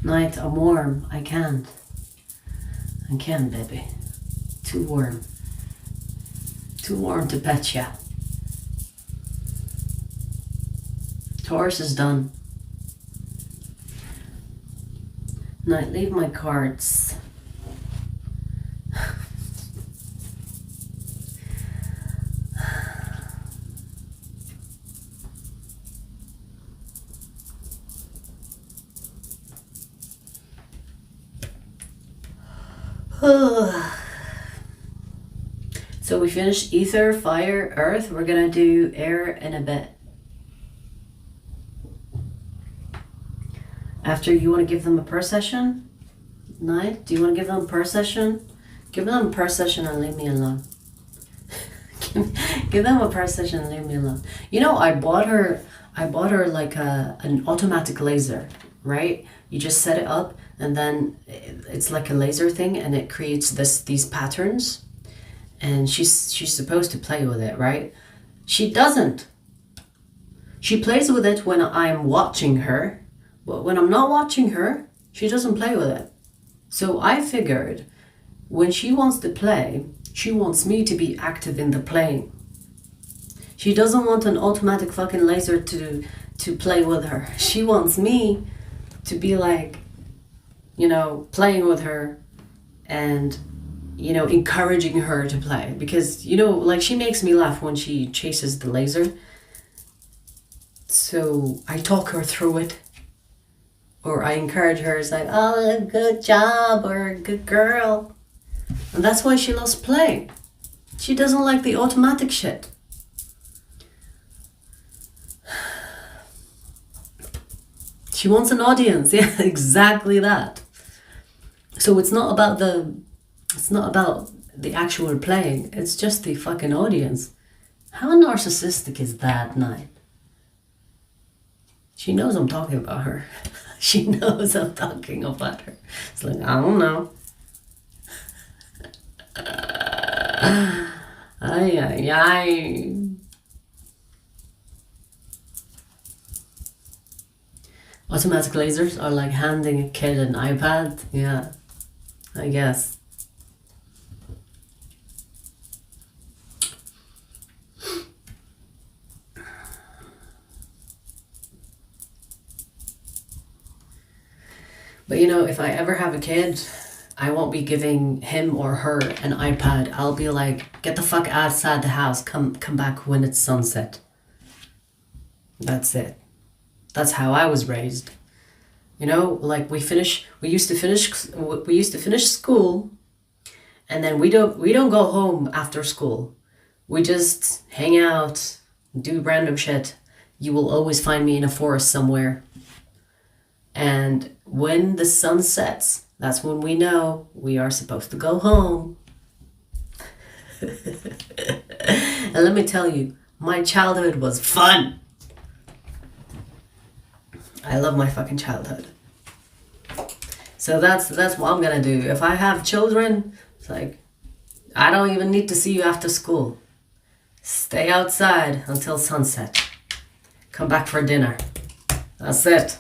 Speaker 1: Night, I'm warm. I can't, baby. Too warm. Too warm to pet ya. Taurus is done. Night, leave my cards. So we finished ether, fire, earth. We're gonna do air in a bit. After, you want to give them a per session? Night, do you want to give them a per session? Give them a per session and leave me alone. Give them a per session and leave me alone. You know, I bought her like an automatic laser, right? You just set it up and then it's like a laser thing and it creates these patterns. And she's supposed to play with it, right? She doesn't. She plays with it when I'm watching her, but when I'm not watching her, she doesn't play with it. So I figured when she wants to play, she wants me to be active in the playing. She doesn't want an automatic fucking laser to play with her. She wants me to be like, you know, playing with her and you know, encouraging her to play. Because, you know, like, she makes me laugh when she chases the laser. So I talk her through it. Or I encourage her. It's like, oh, good job, or good girl. And that's why she loves playing. She doesn't like the automatic shit. She wants an audience. Yeah, exactly that. So it's not about the actual playing. It's just the fucking audience. How narcissistic is that, Night? She knows I'm talking about her. She knows I'm talking about her. It's like, I don't know. Ay, ay, ay. Automatic lasers are like handing a kid an iPad. Yeah, I guess. But you know, if I ever have a kid, I won't be giving him or her an iPad. I'll be like, get the fuck outside the house. Come back when it's sunset. That's it. That's how I was raised. You know, like we used to finish school, and then we don't go home after school. We just hang out, do random shit. You will always find me in a forest somewhere. And when the sun sets, that's when we know we are supposed to go home. And let me tell you, my childhood was fun. I love my fucking childhood. So that's what I'm gonna do. If I have children, it's like, I don't even need to see you after school. Stay outside until sunset. Come back for dinner. That's it.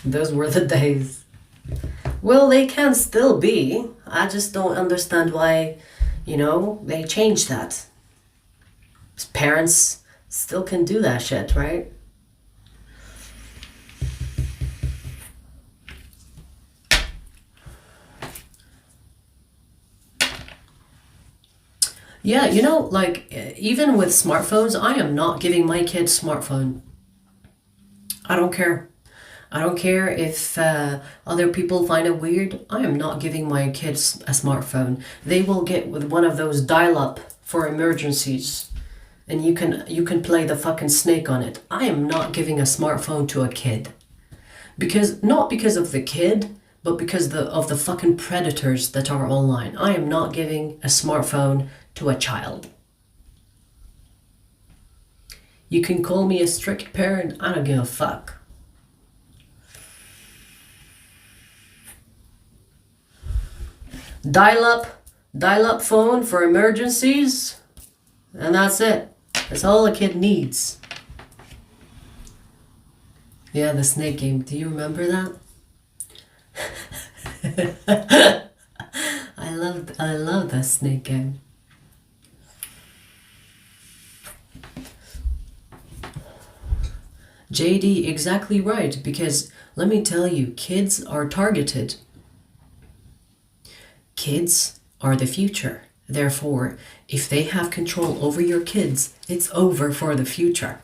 Speaker 1: Those were the days. Well, they can still be. I just don't understand why, you know, they changed that. Parents still can do that shit, right? Yeah, you know, like, even with smartphones, I am not giving my kids smartphone. I don't care. I don't care if other people find it weird. I am not giving my kids a smartphone. They will get with one of those dial-up for emergencies. And you can play the fucking snake on it. I am not giving a smartphone to a kid. Not because of the kid, but because of the fucking predators that are online. I am not giving a smartphone to a child. You can call me a strict parent, I don't give a fuck. Dial-up phone for emergencies, and that's it. That's all a kid needs. Yeah, the snake game. Do you remember that? I love that snake game. JD, exactly right, because let me tell you, kids are targeted. Kids are the future. Therefore, if they have control over your kids, it's over for the future.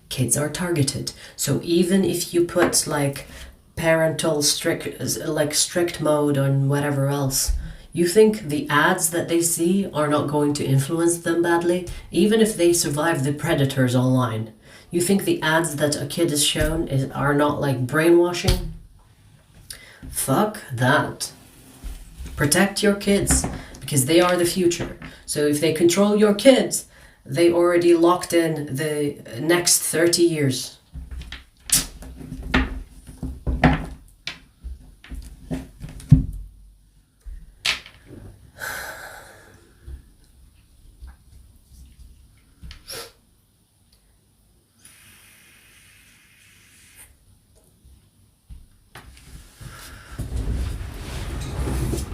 Speaker 1: Kids are targeted. So even if you put like parental strict mode on whatever else, you think the ads that they see are not going to influence them badly, even if they survive the predators online? You think the ads that a kid is shown are not like brainwashing? Fuck that. Protect your kids, because they are the future. So if they control your kids, they already locked in the next 30 years.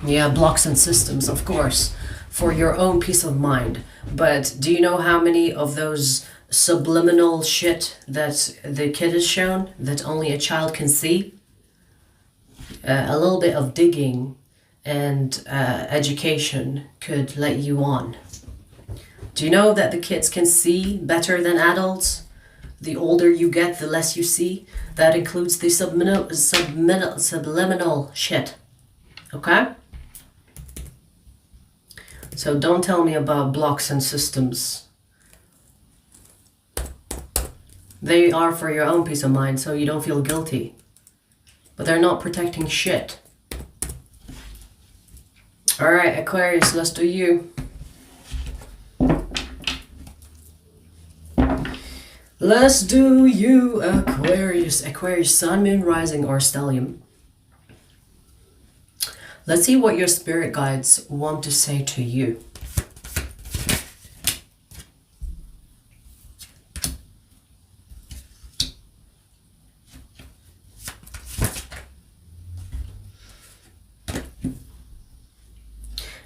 Speaker 1: Yeah, blocks and systems, of course, for your own peace of mind. But do you know how many of those subliminal shit that the kid is shown that only a child can see? a little bit of digging and education could let you on. Do you know that the kids can see better than adults? The older you get, the less you see. That includes the subliminal shit. Okay? So don't tell me about blocks and systems. They are for your own peace of mind, so you don't feel guilty. But they're not protecting shit. Alright, Aquarius, let's do you. Let's do you, Aquarius. Aquarius, Sun, Moon, Rising, or Stellium. Let's see what your spirit guides want to say to you.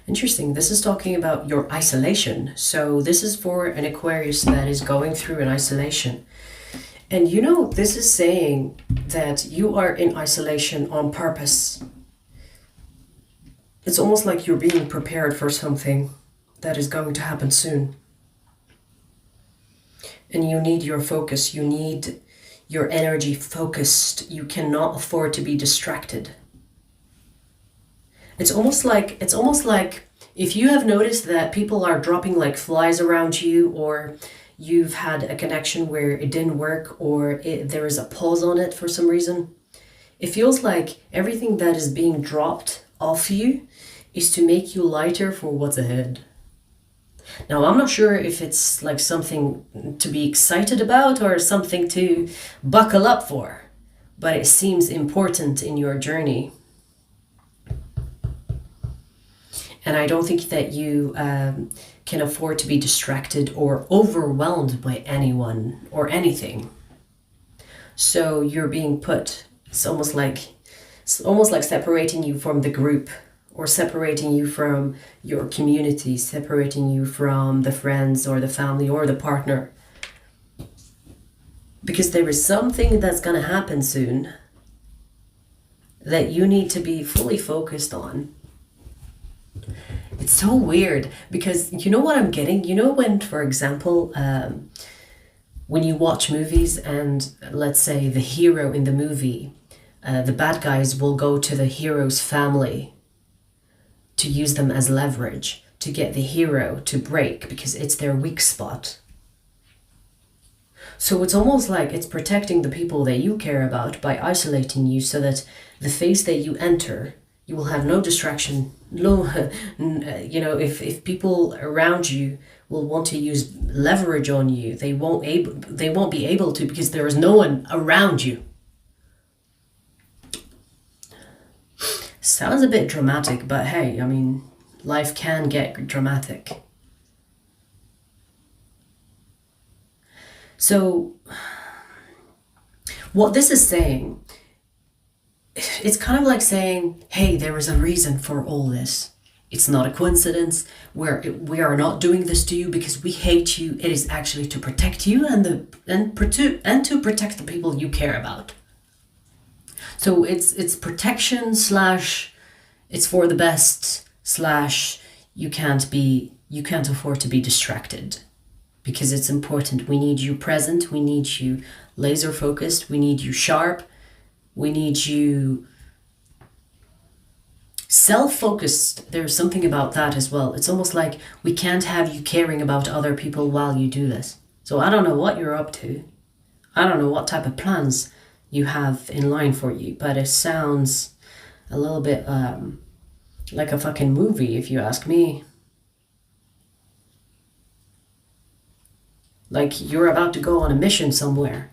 Speaker 1: Interesting. This is talking about your isolation. So this is for an Aquarius that is going through an isolation. And you know, this is saying that you are in isolation on purpose. It's almost like you're being prepared for something that is going to happen soon. And you need your focus. You need your energy focused. You cannot afford to be distracted. It's almost like if you have noticed that people are dropping like flies around you, or you've had a connection where it didn't work, or there is a pause on it for some reason. It feels like everything that is being dropped off you is to make you lighter for what's ahead. Now, I'm not sure if it's like something to be excited about or something to buckle up for, but it seems important in your journey. And I don't think that you can afford to be distracted or overwhelmed by anyone or anything. So you're being put, it's almost like separating you from the group, or separating you from your community, separating you from the friends or the family or the partner. Because there is something that's going to happen soon that you need to be fully focused on. It's so weird because you know what I'm getting? You know when, for example, when you watch movies and let's say the hero in the movie, the bad guys will go to the hero's family to use them as leverage to get the hero to break because it's their weak spot. So it's almost like it's protecting the people that you care about by isolating you so that the phase that you enter, you will have no distraction. No, you know, if people around you will want to use leverage on you, they won't be able to because there is no one around you. Sounds a bit dramatic, but hey, I mean, life can get dramatic. So, what this is saying, it's kind of like saying, hey, there is a reason for all this. It's not a coincidence. We are not doing this to you because we hate you. It is actually to protect you and to protect the people you care about. So it's protection / it's for the best / you can't afford to be distracted because it's important. We need you present. We need you laser focused. We need you sharp. We need you self-focused. There's something about that as well. It's almost like we can't have you caring about other people while you do this. So I don't know what you're up to. I don't know what type of plans you have in line for you, but it sounds a little bit like a fucking movie, if you ask me. Like you're about to go on a mission somewhere.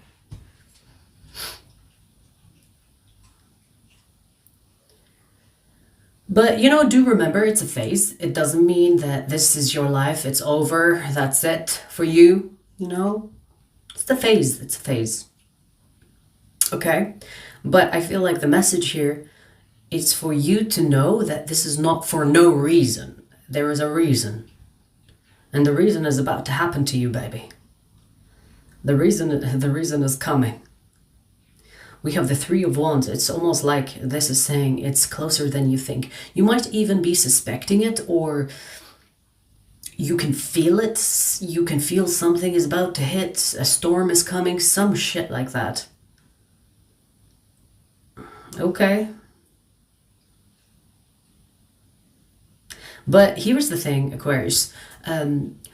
Speaker 1: But, you know, do remember it's a phase. It doesn't mean that this is your life. It's over. That's it for you. You know, it's the phase. It's a phase. Okay. But I feel like the message here is for you to know that this is not for no reason. There is a reason. And the reason is about to happen to you, baby. The reason is coming. We have the Three of Wands. It's almost like this is saying it's closer than you think. You might even be suspecting it, or you can feel it. You can feel something is about to hit. A storm is coming. Some shit like that. Okay. But here's the thing, Aquarius.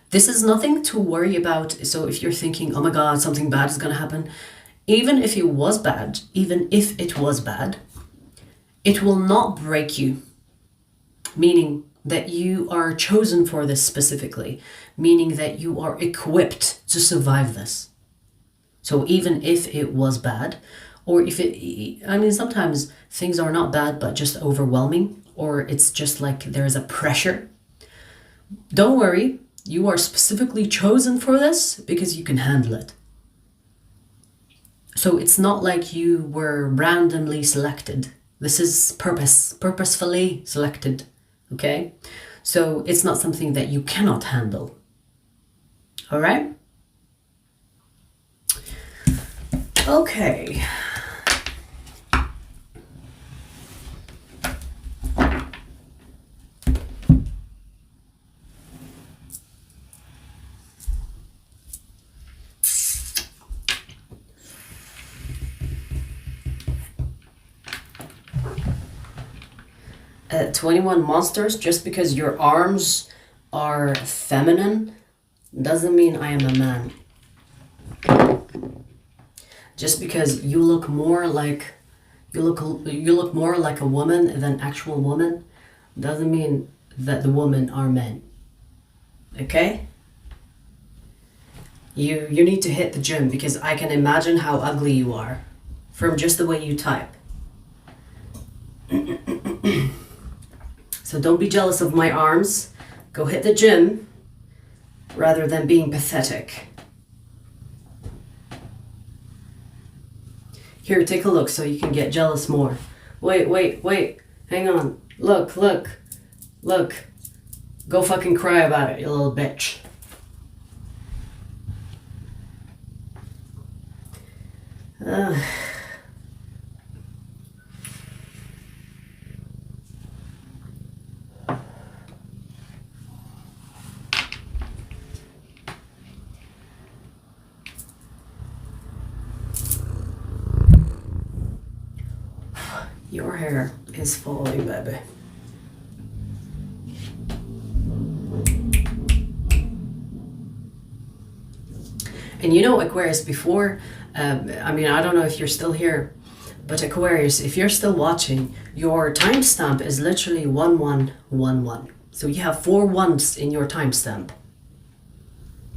Speaker 1: This is nothing to worry about. So if you're thinking, oh my God, something bad is going to happen. Even if it was bad, it will not break you. Meaning that you are chosen for this specifically. Meaning that you are equipped to survive this. So even if it was bad, or if it, I mean, sometimes things are not bad, but just overwhelming, or it's just like there's a pressure. Don't worry, you are specifically chosen for this because you can handle it. So it's not like you were randomly selected. This is purposefully selected, okay? So it's not something that you cannot handle, all right? Okay. At 21 monsters, just because your arms are feminine doesn't mean I am a man. Just because you look more like you look more like a woman than actual woman doesn't mean that the women are men. Okay? You need to hit the gym because I can imagine how ugly you are from just the way you type. So don't be jealous of my arms. Go hit the gym rather than being pathetic. Here, take a look so you can get jealous more. Wait. Hang on. Look. Go fucking cry about it, you little bitch. Your hair is falling, baby. And you know, Aquarius, before, I mean, I don't know if you're still here, but Aquarius, if you're still watching, your timestamp is literally 1111. So you have 4 ones in your timestamp.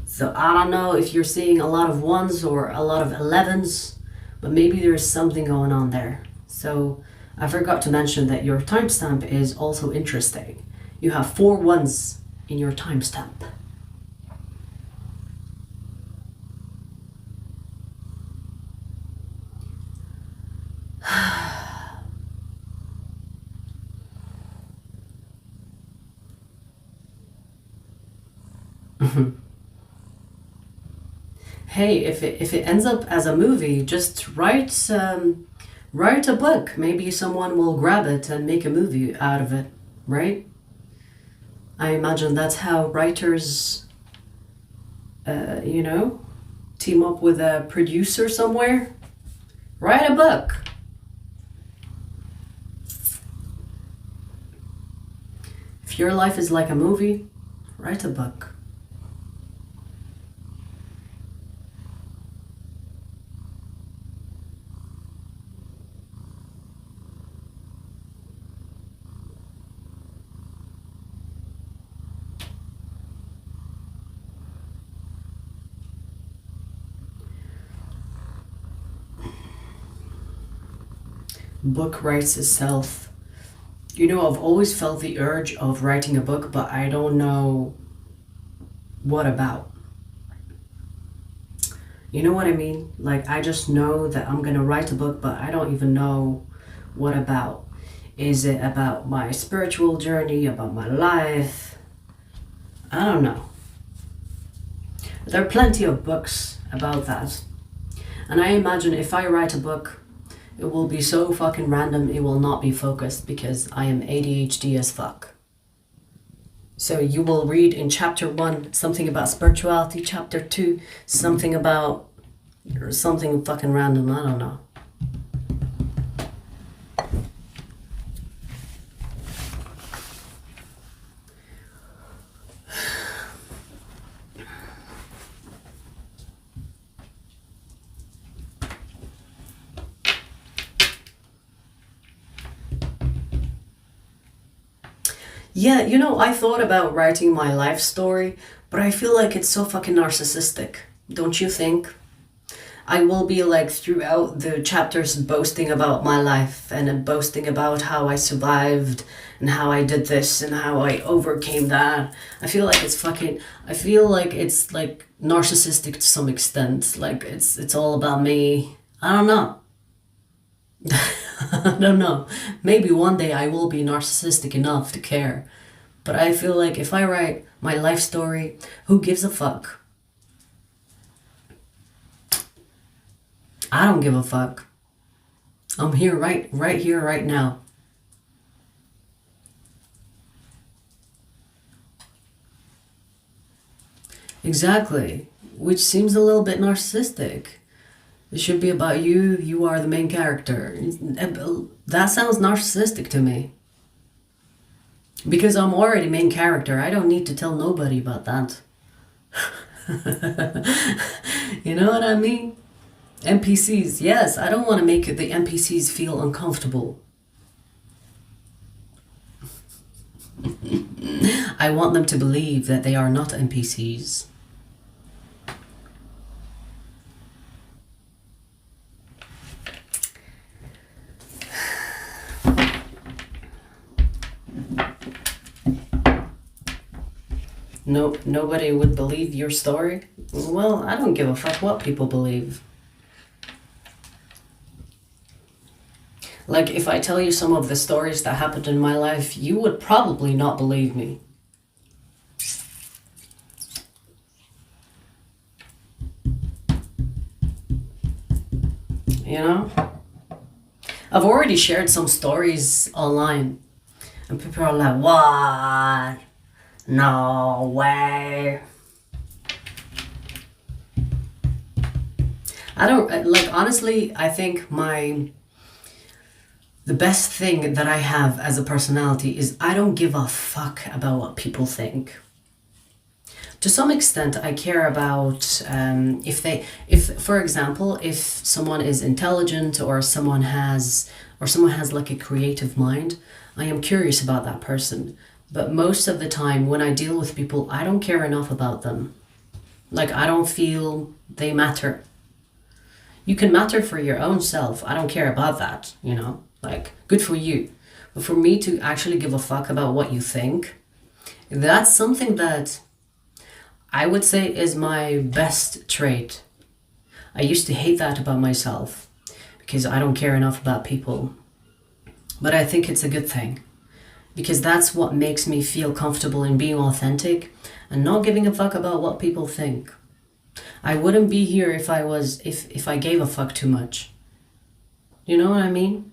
Speaker 1: So I don't know if you're seeing a lot of 1s or a lot of 11s, but maybe there's something going on there. So I forgot to mention that your timestamp is also interesting. You have 4 ones in your timestamp. Hey, if it ends up as a movie, just write a book. Maybe someone will grab it and make a movie out of it, right? I imagine that's how writers, team up with a producer somewhere. Write a book. If your life is like a movie, write a book. Book writes itself. You know, I've always felt the urge of writing a book, but I don't know what about. You know what I mean? Like, I just know that I'm gonna write a book, but I don't even know what about. Is it about my spiritual journey, about my life? I don't know. There are plenty of books about that. And I imagine if I write a book, It will be so fucking random, it will not be focused because I am ADHD as fuck. So you will read in chapter 1 something about spirituality, chapter 2 something about something fucking random, I don't know. Yeah, you know, I thought about writing my life story, but I feel like it's so fucking narcissistic. Don't you think? I will be like throughout the chapters boasting about my life and boasting about how I survived and how I did this and how I overcame that. I feel like it's like narcissistic to some extent. Like it's all about me. I don't know. I don't know. Maybe one day I will be narcissistic enough to care. But I feel like if I write my life story, who gives a fuck? I don't give a fuck. I'm here right here, right now. Exactly. Which seems a little bit narcissistic. It should be about you. You are the main character. That sounds narcissistic to me. Because I'm already main character. I don't need to tell nobody about that. You know what I mean? NPCs. Yes, I don't want to make the NPCs feel uncomfortable. I want them to believe that they are not NPCs. No, nobody would believe your story? Well, I don't give a fuck what people believe. Like, if I tell you some of the stories that happened in my life, you would probably not believe me. You know? I've already shared some stories online, and people are like, what? No way. I don't, like, honestly, I think the best thing that I have as a personality is I don't give a fuck about what people think. To some extent, I care about if for example, if someone is intelligent or someone has like a creative mind, I am curious about that person. But most of the time when I deal with people, I don't care enough about them. Like, I don't feel they matter. You can matter for your own self. I don't care about that, you know? Like, good for you. But for me to actually give a fuck about what you think, that's something that I would say is my best trait. I used to hate that about myself because I don't care enough about people. But I think it's a good thing. Because that's what makes me feel comfortable in being authentic and not giving a fuck about what people think. I wouldn't be here if I gave a fuck too much. You know what I mean?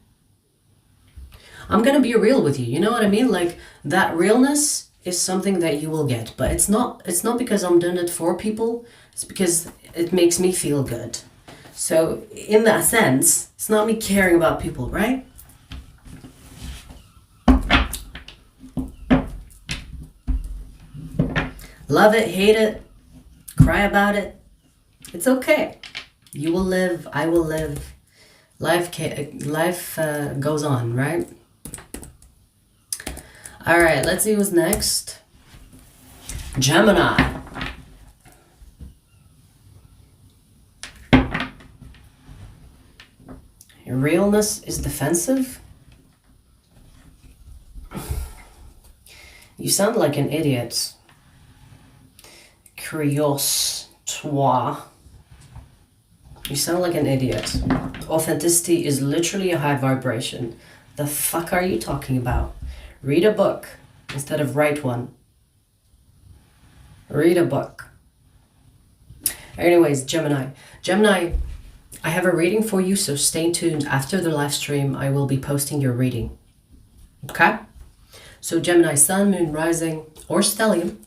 Speaker 1: I'm gonna be real with you. You know what I mean? Like, that realness is something that you will get, but it's not because I'm doing it for people. It's because it makes me feel good. So in that sense, it's not me caring about people, right? Love it, hate it, cry about it. It's okay. You will live, I will live. Life goes on, right? All right, let's see who's next. Gemini. Your realness is defensive. You sound like an idiot. Curious, toi. You sound like an idiot. Authenticity is literally a high vibration. The fuck are you talking about? Read a book instead of write one. Read a book. Anyways, Gemini. Gemini, I have a reading for you, so stay tuned. After the live stream, I will be posting your reading. Okay? So Gemini, Sun, Moon, Rising, or Stellium.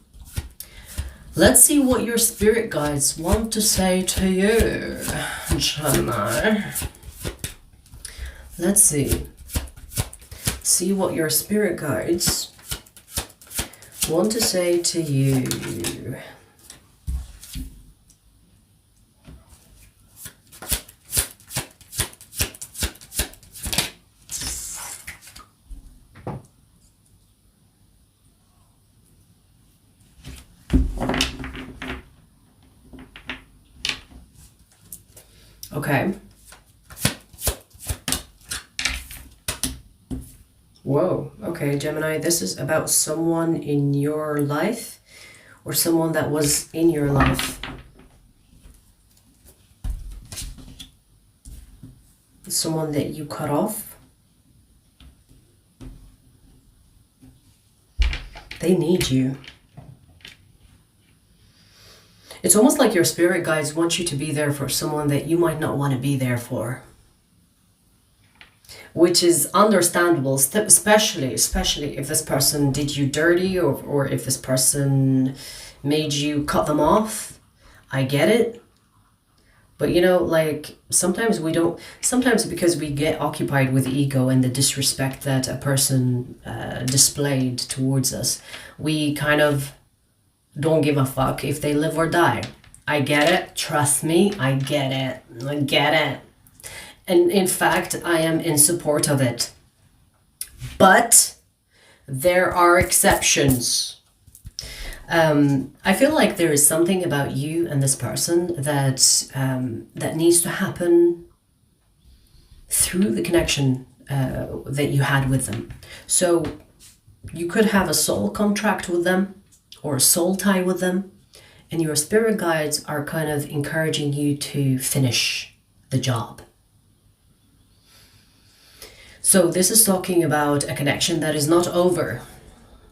Speaker 1: Let's see what your spirit guides want to say to you, Gemini. Let's see. See what your spirit guides want to say to you. Okay. Whoa. Okay, Gemini, this is about someone in your life or someone that was in your life. Someone that you cut off. They need you. It's almost like your spirit guides want you to be there for someone that you might not want to be there for. Which is understandable, especially if this person did you dirty or if this person made you cut them off. I get it. But you know, like sometimes because we get occupied with ego and the disrespect that a person displayed towards us, we kind of don't give a fuck if they live or die. I get it. Trust me, I get it. I get it. And in fact, I am in support of it. But there are exceptions. I feel like there is something about you and this person that that needs to happen through the connection that you had with them. So you could have a soul contract with them or a soul tie with them, and your spirit guides are kind of encouraging you to finish the job. So this is talking about a connection that is not over.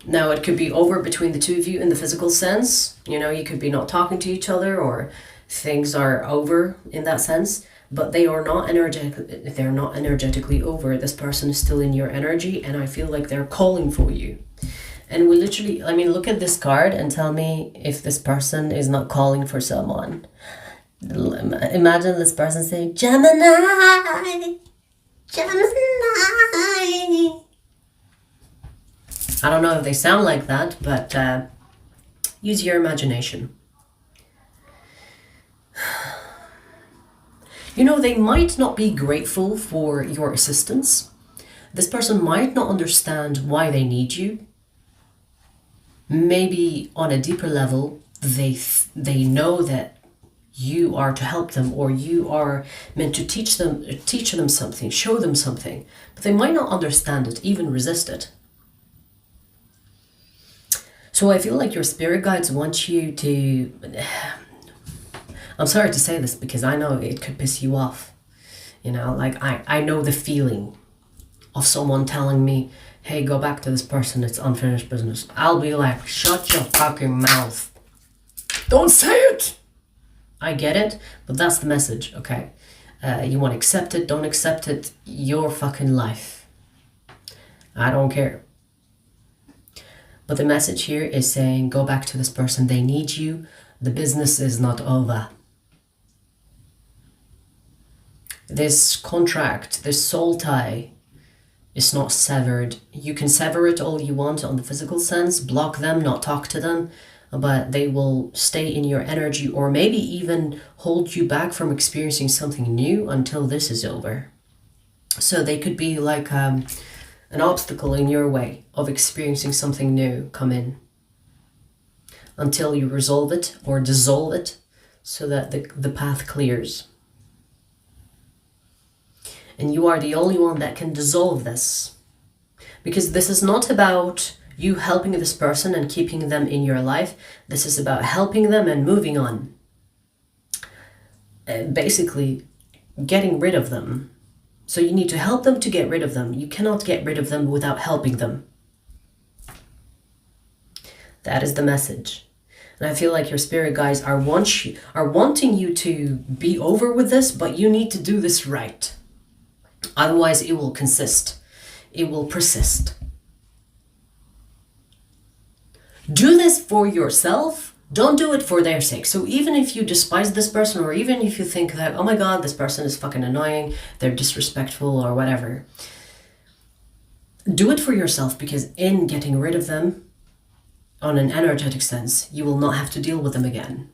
Speaker 1: Now it could be over between the two of you in the physical sense. You know, you could be not talking to each other or things are over in that sense, but they are not energetically over. This person is still in your energy and I feel like they're calling for you. And we literally, I mean, look at this card and tell me if this person is not calling for someone. Imagine this person saying, Gemini, Gemini. I don't know if they sound like that, but use your imagination. You know, they might not be grateful for your assistance. This person might not understand why they need you. Maybe on a deeper level, they know that you are to help them or you are meant to teach them something, show them something, but they might not understand it, even resist it. So I feel like your spirit guides want you to, I'm sorry to say this because I know it could piss you off. You know, like I know the feeling of someone telling me, hey, go back to this person, it's unfinished business. I'll be like, shut your fucking mouth. Don't say it. I get it, but that's the message, okay? You want to accept it, don't accept it, your fucking life. I don't care. But the message here is saying, go back to this person, they need you, the business is not over. This contract, this soul tie, is not severed. You can sever it all you want on the physical sense, block them, not talk to them, but they will stay in your energy or maybe even hold you back from experiencing something new until this is over. So they could be like an obstacle in your way of experiencing something new come in until you resolve it or dissolve it so that the path clears. And you are the only one that can dissolve this. Because this is not about you helping this person and keeping them in your life. This is about helping them and moving on. Basically, getting rid of them. So you need to help them to get rid of them. You cannot get rid of them without helping them. That is the message. And I feel like your spirit guides are wanting you to be over with this, but you need to do this right. Otherwise, it will consist. It will persist. Do this for yourself. Don't do it for their sake. So even if you despise this person, or even if you think that, oh my God, this person is fucking annoying, they're disrespectful or whatever, do it for yourself, because in getting rid of them, on an energetic sense, you will not have to deal with them again.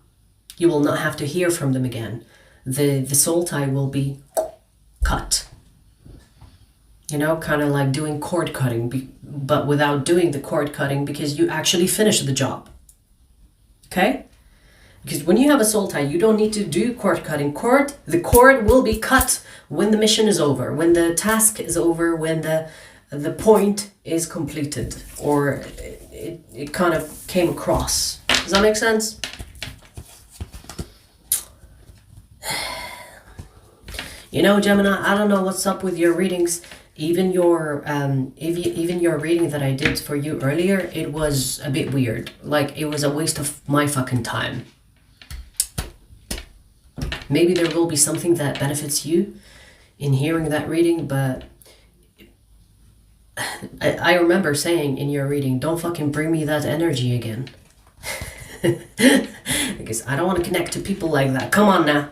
Speaker 1: You will not have to hear from them again. The soul tie will be cut. You know, kind of like doing cord cutting, but without doing the cord cutting, because you actually finish the job. Okay? Because when you have a soul tie, you don't need to do cord cutting. The cord will be cut when the mission is over, when the task is over, when the point is completed, or it kind of came across. Does that make sense? You know, Gemini, I don't know what's up with your readings. Even your reading that I did for you earlier, it was a bit weird. Like, it was a waste of my fucking time. Maybe there will be something that benefits you in hearing that reading, but I remember saying in your reading, don't fucking bring me that energy again. Because I don't want to connect to people like that. Come on now.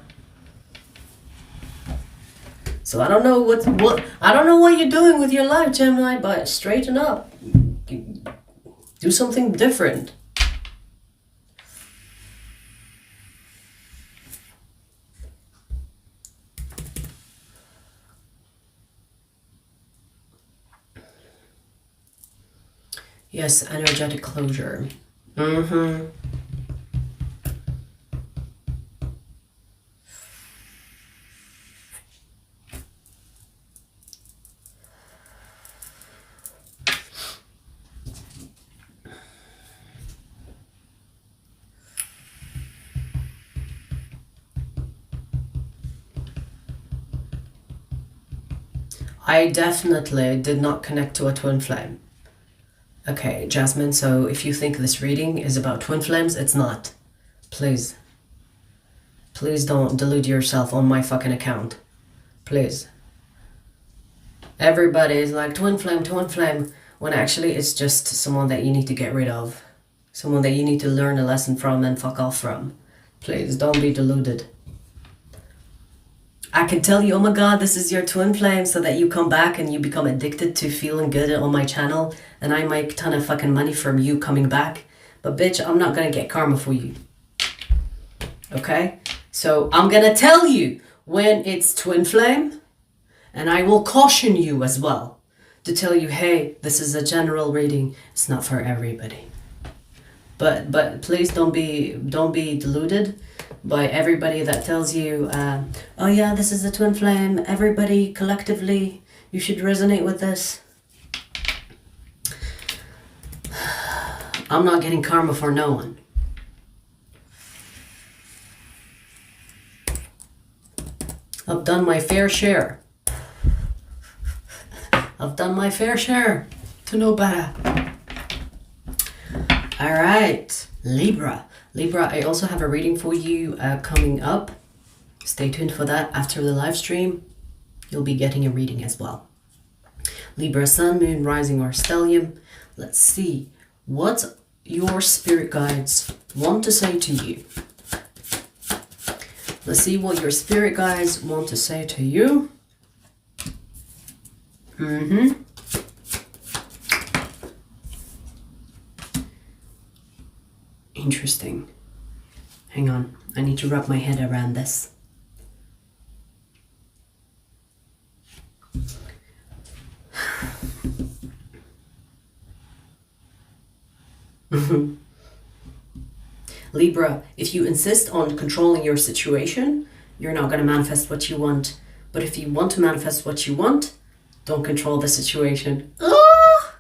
Speaker 1: So I don't know what you're doing with your life, Gemini, but straighten up. Do something different. Yes, energetic closure. I definitely did not connect to a twin flame. Okay, Jasmine, so if you think this reading is about twin flames, it's not. Please. Please don't delude yourself on my fucking account. Please. Everybody is like, twin flame, when actually it's just someone that you need to get rid of. Someone that you need to learn a lesson from and fuck off from. Please, don't be deluded. I can tell you, oh my God, this is your twin flame, so that you come back and you become addicted to feeling good on my channel, and I make a ton of fucking money from you coming back. But bitch, I'm not gonna get karma for you. Okay? So I'm gonna tell you when it's twin flame, and I will caution you as well to tell you, hey, this is a general reading. It's not for everybody. But please don't be deluded by everybody that tells you, oh yeah, this is a twin flame. Everybody collectively, you should resonate with this. I'm not getting karma for no one. I've done my fair share. I've done my fair share to know better. All right, Libra. Libra, I also have a reading for you coming up. Stay tuned for that after the live stream. You'll be getting a reading as well. Libra, Sun, Moon, Rising, or Stellium. Let's see what your spirit guides want to say to you. Let's see what your spirit guides want to say to you. Interesting. Hang on, I need to wrap my head around this. Libra, if you insist on controlling your situation, you're not going to manifest what you want. But if you want to manifest what you want, don't control the situation. Oh!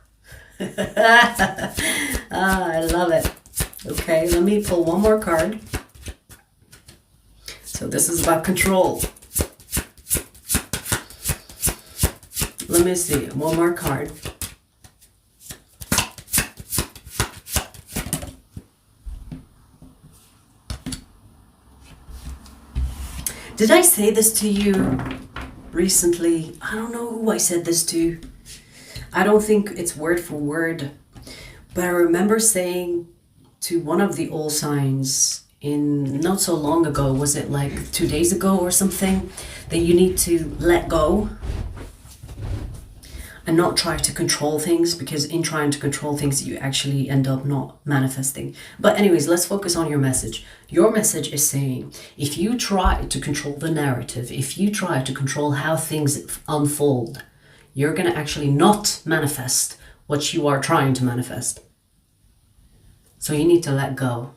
Speaker 1: I love it. Okay, let me pull one more card. So this is about control. Let me see, one more card. Did I say this to you recently? I don't know who I said this to. I don't think it's word for word, but I remember saying to one of the all signs in not so long ago, was it like 2 days ago or something, that you need to let go and not try to control things, because in trying to control things you actually end up not manifesting. But anyways, let's focus on your message. Your message is saying, if you try to control the narrative, if you try to control how things unfold, you're going to actually not manifest what you are trying to manifest. So you need to let go.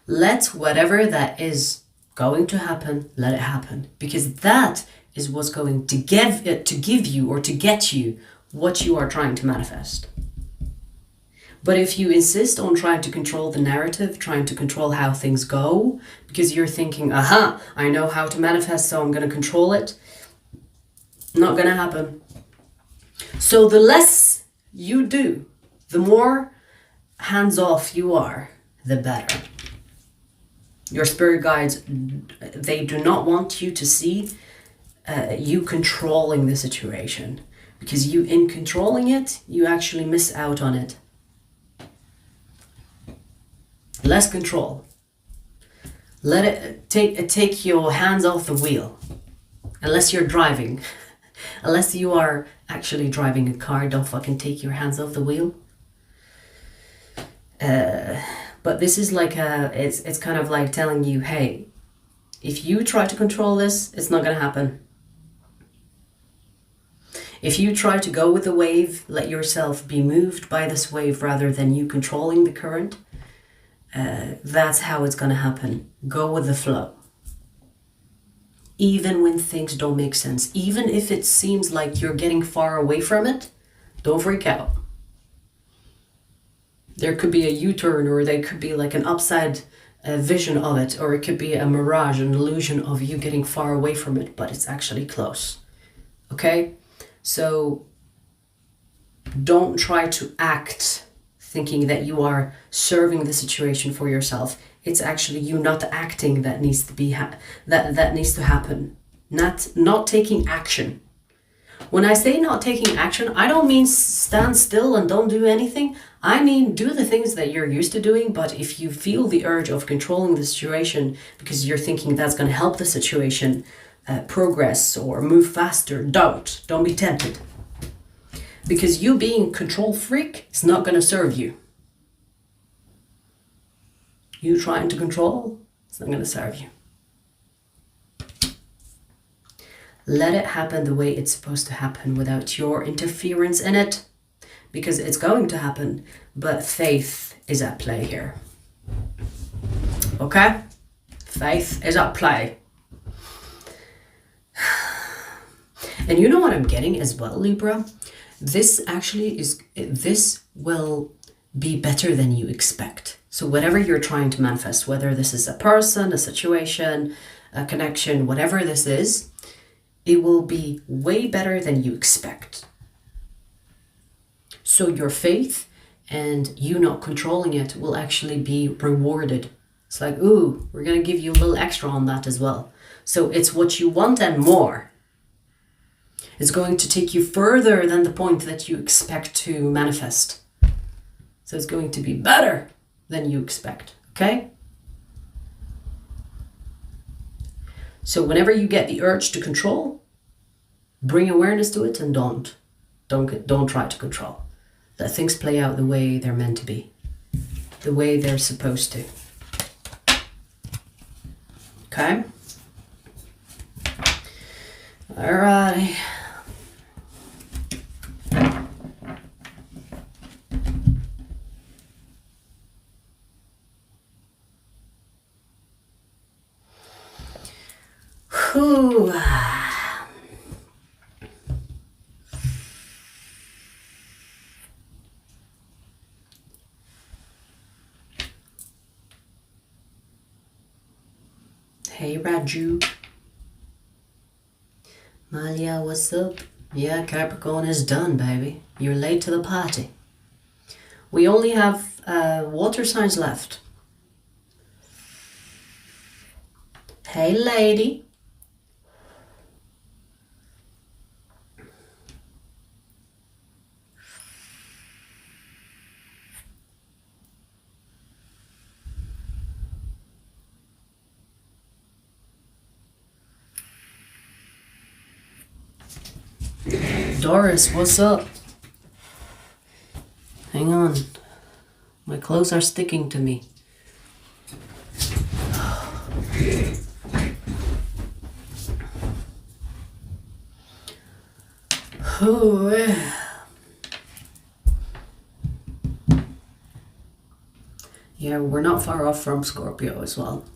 Speaker 1: Let whatever that is going to happen, let it happen, because that is what's going to give you or to get you what you are trying to manifest. But if you insist on trying to control the narrative, trying to control how things go, because you're thinking, aha, I know how to manifest, so I'm going to control it, not going to happen. So the less you do, the more hands-off you are, the better. Your spirit guides, they do not want you to see you controlling the situation, because you, in controlling it, you actually miss out on it. Less control. Let it take your hands off the wheel. Unless you're driving. Unless you are actually driving a car, don't fucking take your hands off the wheel. But this is like it's kind of like telling you, hey, if you try to control this, it's not gonna happen. If you try to go with the wave, let yourself be moved by this wave rather than you controlling the current, that's how it's gonna happen. Go with the flow. Even when things don't make sense, even if it seems like you're getting far away from it, don't freak out. There could be a U-turn, or there could be like an upside vision of it, or it could be a mirage, an illusion of you getting far away from it, but it's actually close. Okay? So don't try to act thinking that you are serving the situation for yourself. It's actually you not acting that needs to be that needs to happen. Not taking action. When I say not taking action, I don't mean stand still and don't do anything. I mean do the things that you're used to doing, but if you feel the urge of controlling the situation because you're thinking that's going to help the situation progress or move faster, don't be tempted. Because you being control freak is not going to serve you. You trying to control, it's not going to serve you. Let it happen the way it's supposed to happen without your interference in it, because it's going to happen, but faith is at play here. Okay? Faith is at play. And you know what I'm getting as well, Libra? This will be better than you expect. So whatever you're trying to manifest, whether this is a person, a situation, a connection, whatever this is, it will be way better than you expect. So your faith and you not controlling it will actually be rewarded. It's like, ooh, we're going to give you a little extra on that as well. So it's what you want and more. It's going to take you further than the point that you expect to manifest. So it's going to be better than you expect, okay? So whenever you get the urge to control, bring awareness to it and don't try to control. Let things play out the way they're meant to be, the way they're supposed to. Okay? Alrighty. Whew. Hey Raju. Malia, what's up? Yeah, Capricorn is done, baby. You're late to the party. We only have water signs left. Hey, lady. Doris, what's up? Hang on. My clothes are sticking to me. Oh, yeah. Yeah, we're not far off from Scorpio as well.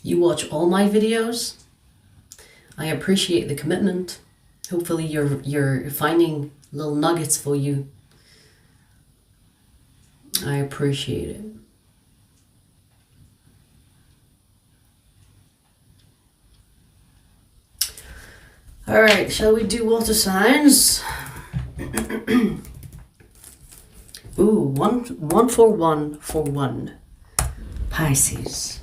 Speaker 1: You watch all my videos. I appreciate the commitment. Hopefully you're finding little nuggets for you. I appreciate it. All right, shall we do water signs? Ooh, one for one. Pisces.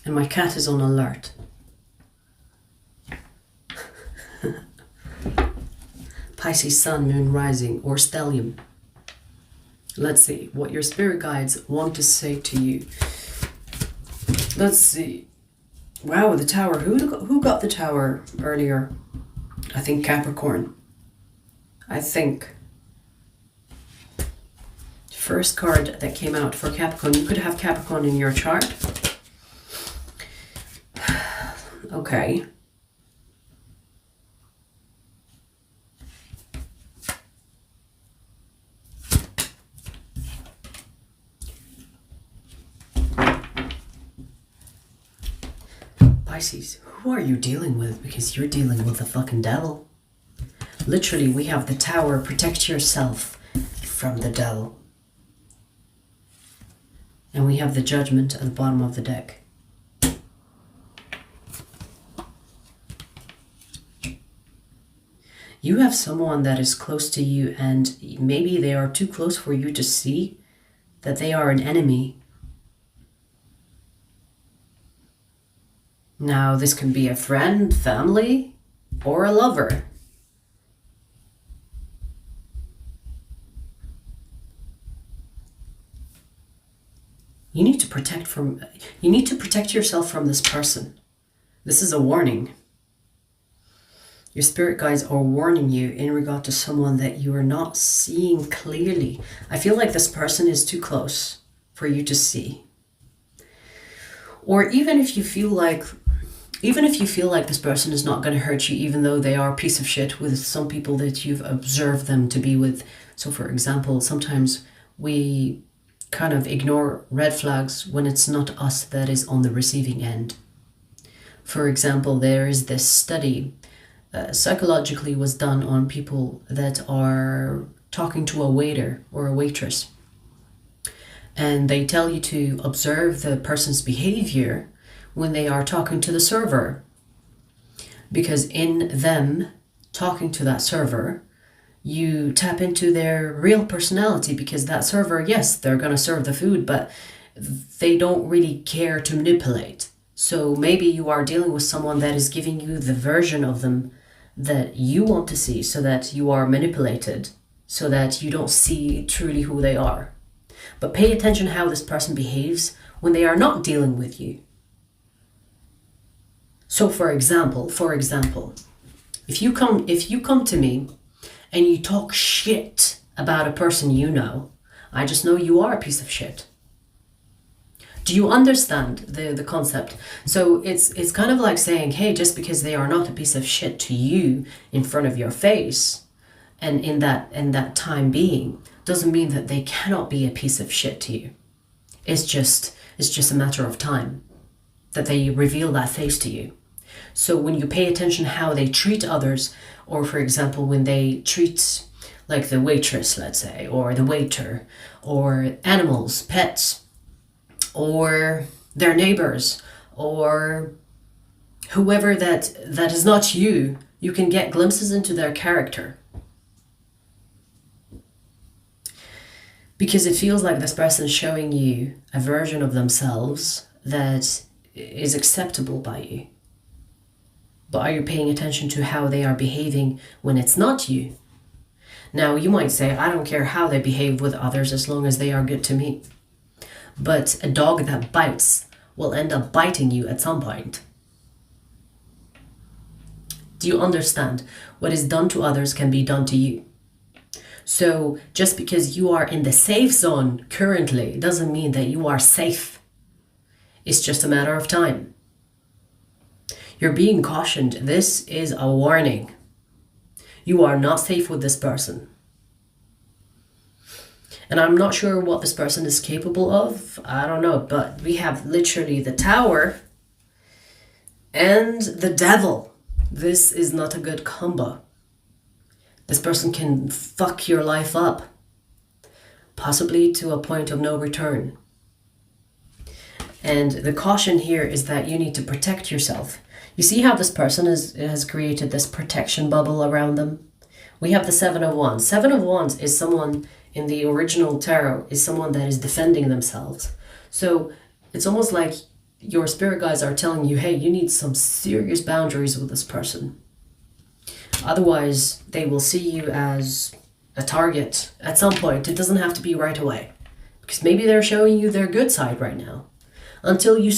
Speaker 1: And my cat is on alert. Pisces sun, moon, rising, or stellium. Let's see what your spirit guides want to say to you. Let's see. Wow, the tower. Who got the tower earlier? I think Capricorn. I think. First card that came out for Capricorn. You could have Capricorn in your chart. Okay. Pisces, who are you dealing with? Because you're dealing with the fucking devil. Literally, we have the tower. Protect yourself from the devil. And we have the judgment at the bottom of the deck. You have someone that is close to you, and maybe they are too close for you to see that they are an enemy. Now, this can be a friend, family, or a lover. You need to protect yourself from this person. This is a warning. Your spirit guides are warning you in regard to someone that you are not seeing clearly. I feel like this person is too close for you to see. Or even if you feel like this person is not going to hurt you, even though they are a piece of shit with some people that you've observed them to be with. So for example, sometimes we kind of ignore red flags when it's not us that is on the receiving end. For example, there is this study psychologically was done on people that are talking to a waiter or a waitress. And they tell you to observe the person's behavior when they are talking to the server. Because in them talking to that server, you tap into their real personality, because that server, yes, they're going to serve the food, but they don't really care to manipulate. So maybe you are dealing with someone that is giving you the version of them that you want to see, so that you are manipulated, so that you don't see truly who they are. But pay attention how this person behaves when they are not dealing with you. So for example, if you come to me and you talk shit about a person you know, I just know you are a piece of shit. Do you understand the concept? So it's kind of like saying, hey, just because they are not a piece of shit to you in front of your face, and in that time being, doesn't mean that they cannot be a piece of shit to you. It's just a matter of time that they reveal that face to you. So when you pay attention how they treat others, or for example, when they treat like the waitress, let's say, or the waiter, or animals, pets, or their neighbors, or whoever that is not you, you can get glimpses into their character. Because it feels like this person is showing you a version of themselves that is acceptable by you. But are you paying attention to how they are behaving when it's not you? Now, you might say, I don't care how they behave with others as long as they are good to me. But a dog that bites will end up biting you at some point. Do you understand? What is done to others can be done to you. So just because you are in the safe zone currently doesn't mean that you are safe. It's just a matter of time. You're being cautioned. This is a warning. You are not safe with this person. And I'm not sure what this person is capable of. I don't know. But we have literally the Tower and the Devil. This is not a good combo. This person can fuck your life up. Possibly to a point of no return. And the caution here is that you need to protect yourself. You see how this person has created this protection bubble around them? We have the Seven of Wands. Seven of Wands is someone in the original tarot, is someone that is defending themselves. So it's almost like your spirit guides are telling you, hey, you need some serious boundaries with this person. Otherwise, they will see you as a target at some point. It doesn't have to be right away. Because maybe they're showing you their good side right now. Until you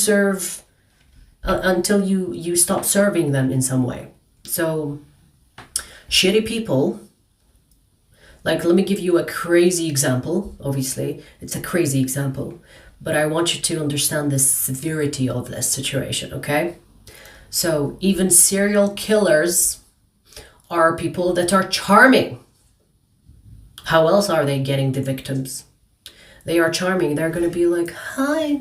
Speaker 1: stop serving them in some way. So, shitty people, like, let me give you a crazy example. Obviously, it's a crazy example. But I want you to understand the severity of this situation, okay? So, even serial killers are people that are charming. How else are they getting the victims? They are charming. They're going to be like, hi,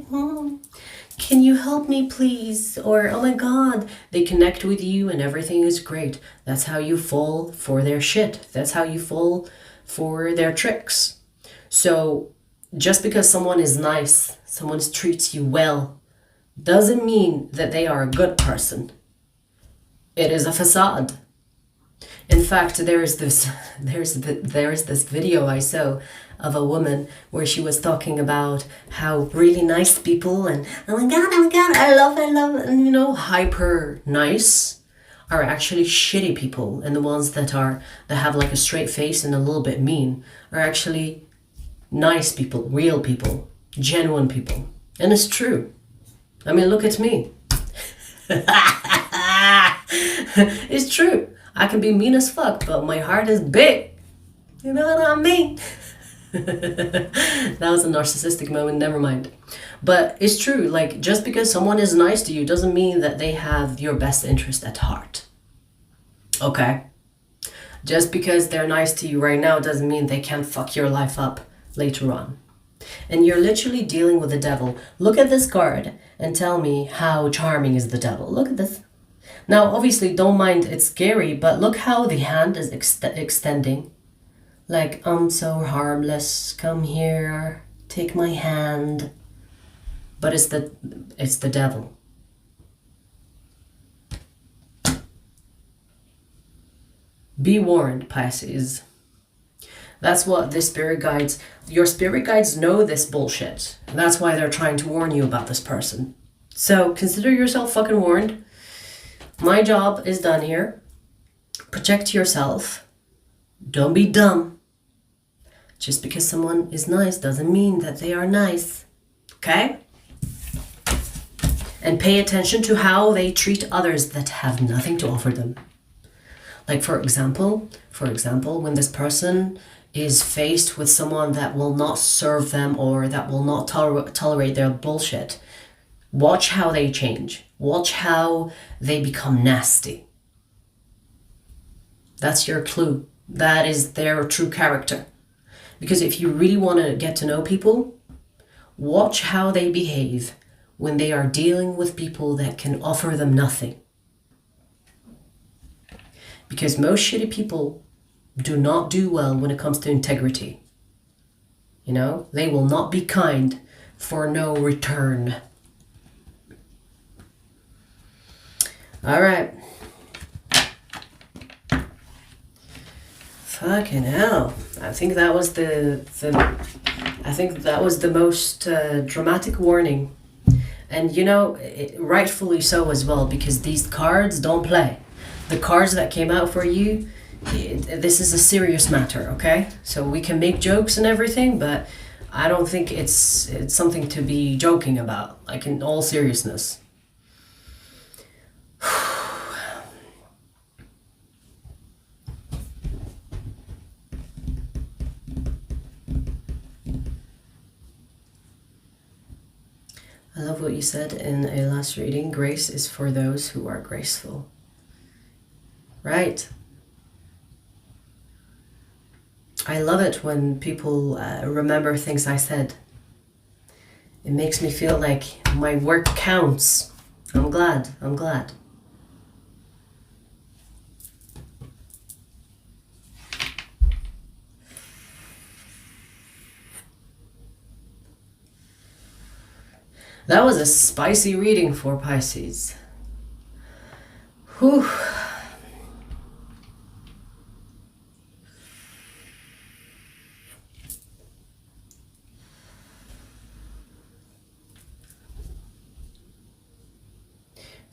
Speaker 1: can you help me please? Or, oh my God, they connect with you and everything is great. That's how you fall for their shit. That's how you fall for their tricks. So just because someone is nice, someone treats you well, doesn't mean that they are a good person. It is a facade. In fact, there is this video I saw of a woman where she was talking about how really nice people and oh my god, I love, and you know, hyper nice are actually shitty people, and the ones that have like a straight face and a little bit mean are actually nice people, real people, genuine people. And it's true. I mean, look at me. It's true. I can be mean as fuck, but my heart is big. You know what I mean? That was a narcissistic moment, never mind. But it's true, like, just because someone is nice to you doesn't mean that they have your best interest at heart. Okay? Just because they're nice to you right now doesn't mean they can't fuck your life up later on. And you're literally dealing with the devil. Look at this card and tell me how charming is the devil. Look at this. Now, obviously, don't mind, it's scary, but look how the hand is extending. Like, I'm so harmless, come here, take my hand. But it's the devil. Be warned, Pisces. That's what the spirit guides, your spirit guides know this bullshit. That's why they're trying to warn you about this person. So consider yourself fucking warned. My job is done here. Protect yourself. Don't be dumb. Just because someone is nice doesn't mean that they are nice. Okay? And pay attention to how they treat others that have nothing to offer them. Like, for example, when this person is faced with someone that will not serve them or that will not tolerate their bullshit, watch how they change. Watch how they become nasty. That's your clue. That is their true character. Because if you really want to get to know people, watch how they behave when they are dealing with people that can offer them nothing. Because most shitty people do not do well when it comes to integrity. You know, they will not be kind for no return. All right. Fucking hell. I think that was the most dramatic warning. And you know, rightfully so as well, because these cards don't play. The cards that came out for you, this is a serious matter, okay? So we can make jokes and everything, but I don't think it's something to be joking about, like in all seriousness. I love what you said in a last reading. Grace is for those who are graceful. Right. I love it when people remember things I said. It makes me feel like my work counts. I'm glad. I'm glad. That was a spicy reading for Pisces. Whew.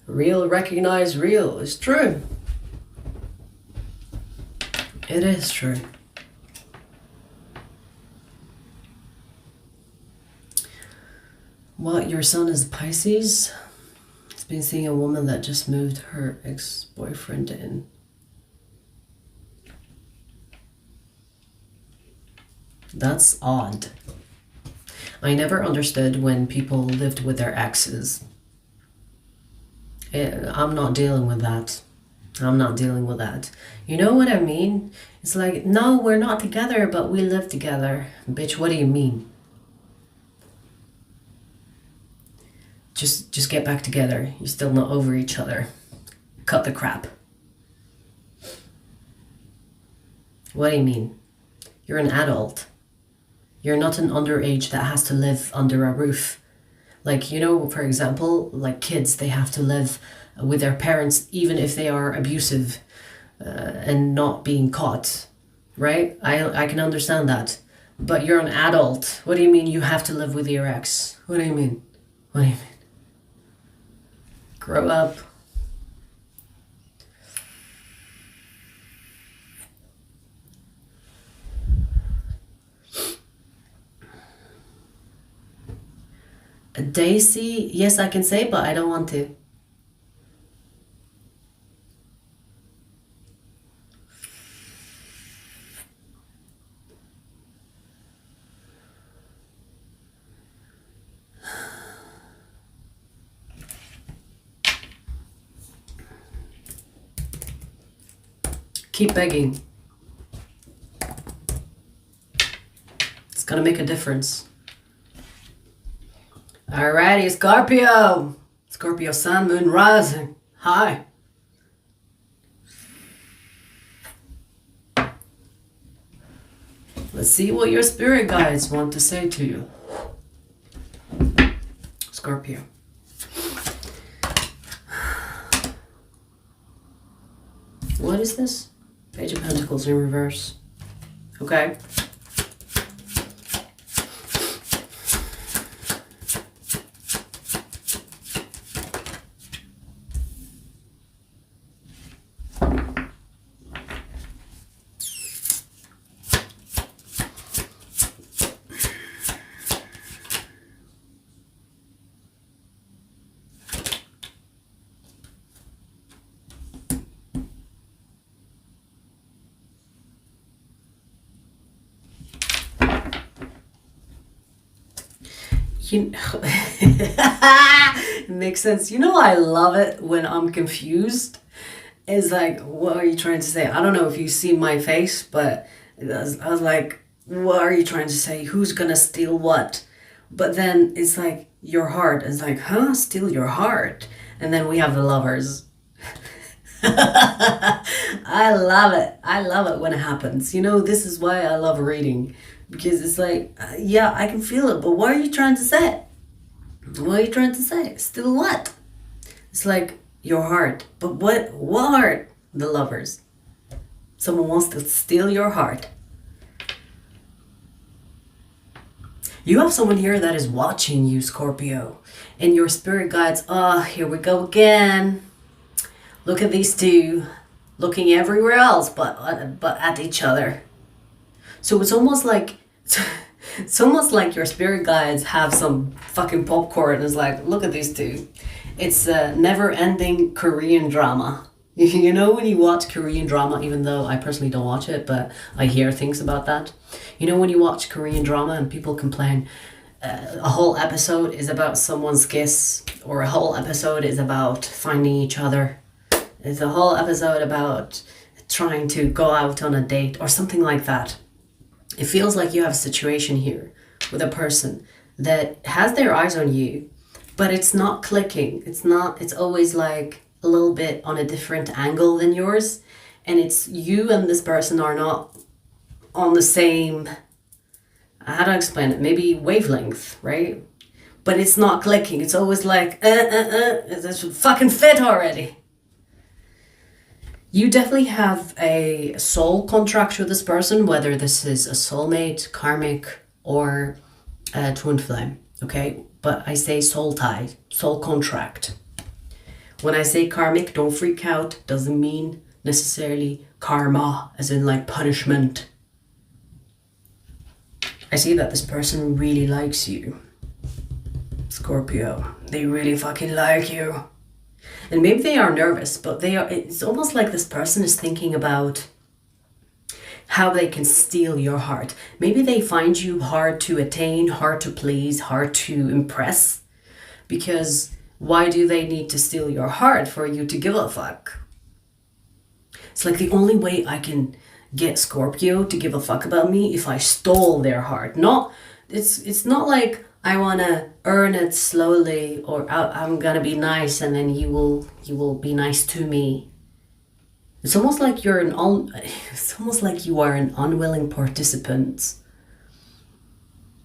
Speaker 1: Real recognize real is true. It is true. Well, your son is Pisces. He's been seeing a woman that just moved her ex-boyfriend in. That's odd. I never understood when people lived with their exes. I'm not dealing with that. I'm not dealing with that. You know what I mean? It's like, no, we're not together, but we live together. Bitch, what do you mean? Just get back together. You're still not over each other. Cut the crap. What do you mean? You're an adult. You're not an underage that has to live under a roof. Like, you know, for example, like kids, they have to live with their parents even if they are abusive and not being caught, right? I can understand that. But you're an adult. What do you mean you have to live with your ex? What do you mean? What do you mean? Grow up. Daisy, yes, I can say, but I don't want to. Keep begging. It's gonna make a difference. Alrighty, Scorpio. Scorpio sun, moon, rising. Hi. Let's see what your spirit guides want to say to you. Scorpio. What is this? Page of Pentacles in reverse. Okay. You know, it makes sense. You know, I love it when I'm confused. It's like, what are you trying to say? I don't know if you see my face, but I was like, what are you trying to say? Who's gonna steal what? But then it's like, your heart. It's like, huh? Steal your heart? And then we have the lovers. I love it. I love it when it happens. You know, this is why I love reading. Because it's like, yeah, I can feel it, but what are you trying to say? What are you trying to say? Still what? It's like, your heart. But what heart? The Lovers. Someone wants to steal your heart. You have someone here that is watching you, Scorpio. And your spirit guides, oh, here we go again. Look at these two. Looking everywhere else but at each other. So it's almost like your spirit guides have some fucking popcorn and it's like, look at these two. It's a never-ending Korean drama. You know when you watch Korean drama, even though I personally don't watch it, but I hear things about that. You know when you watch Korean drama and people complain, a whole episode is about someone's kiss, or a whole episode is about finding each other. It's a whole episode about trying to go out on a date or something like that. It feels like you have a situation here with a person that has their eyes on you, but it's not clicking. It's always like a little bit on a different angle than yours. And it's you and this person are not on the same, how do I explain it? Maybe wavelength, right? But it's not clicking. It's always like, it's fucking fit already. You definitely have a soul contract with this person, whether this is a soulmate, karmic, or a twin flame, okay? But I say soul tie, soul contract. When I say karmic, don't freak out. Doesn't mean necessarily karma, as in like punishment. I see that this person really likes you, Scorpio. They really fucking like you. And maybe they are nervous, but it's almost like this person is thinking about how they can steal your heart. Maybe they find you hard to attain, hard to please, hard to impress. Because why do they need to steal your heart for you to give a fuck? It's like the only way I can get Scorpio to give a fuck about me if I stole their heart. It's not like I want to earn it slowly, or I'm gonna be nice and then you will be nice to me. It's almost like you are an unwilling participant.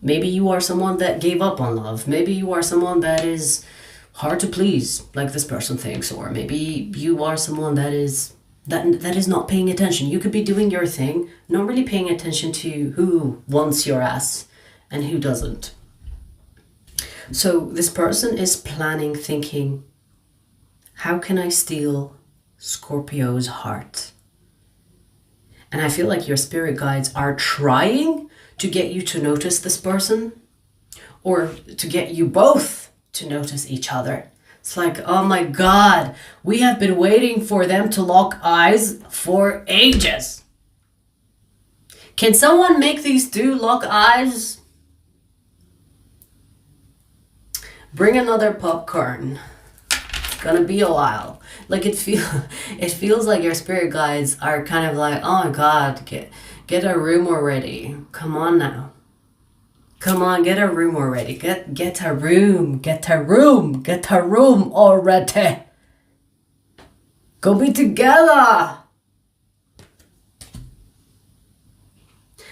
Speaker 1: Maybe you are someone that gave up on love. Maybe you are someone that is hard to please, like this person thinks, or maybe you are someone that is not paying attention. You could be doing your thing, not really paying attention to who wants your ass and who doesn't. So this person is planning, thinking, how can I steal Scorpio's heart? And I feel like your spirit guides are trying to get you to notice this person, or to get you both to notice each other. It's like, oh my God, we have been waiting for them to lock eyes for ages. Can someone make these two lock eyes? Bring another popcorn. It's gonna be a while. Like it feels like your spirit guides are kind of like, oh my God, get a room already. Come on now. Come on, get a room already. Get a room already. Go be together.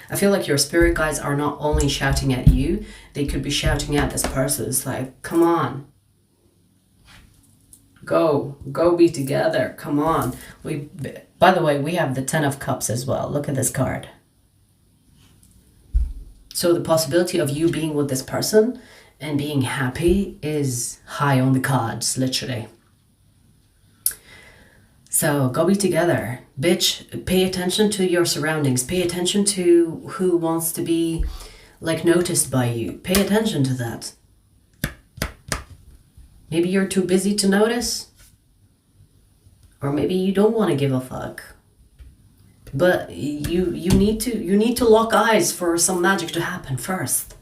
Speaker 1: I feel like your spirit guides are not only shouting at you, they could be shouting at this person. It's like, come on. Go be together. Come on. By the way, we have the 10 of Cups as well. Look at this card. So the possibility of you being with this person and being happy is high on the cards, literally. So go be together. Bitch, pay attention to your surroundings. Pay attention to who wants to be like noticed by you. Pay attention to that. Maybe you're too busy to notice. Or maybe you don't want to give a fuck. But you need to lock eyes for some magic to happen first.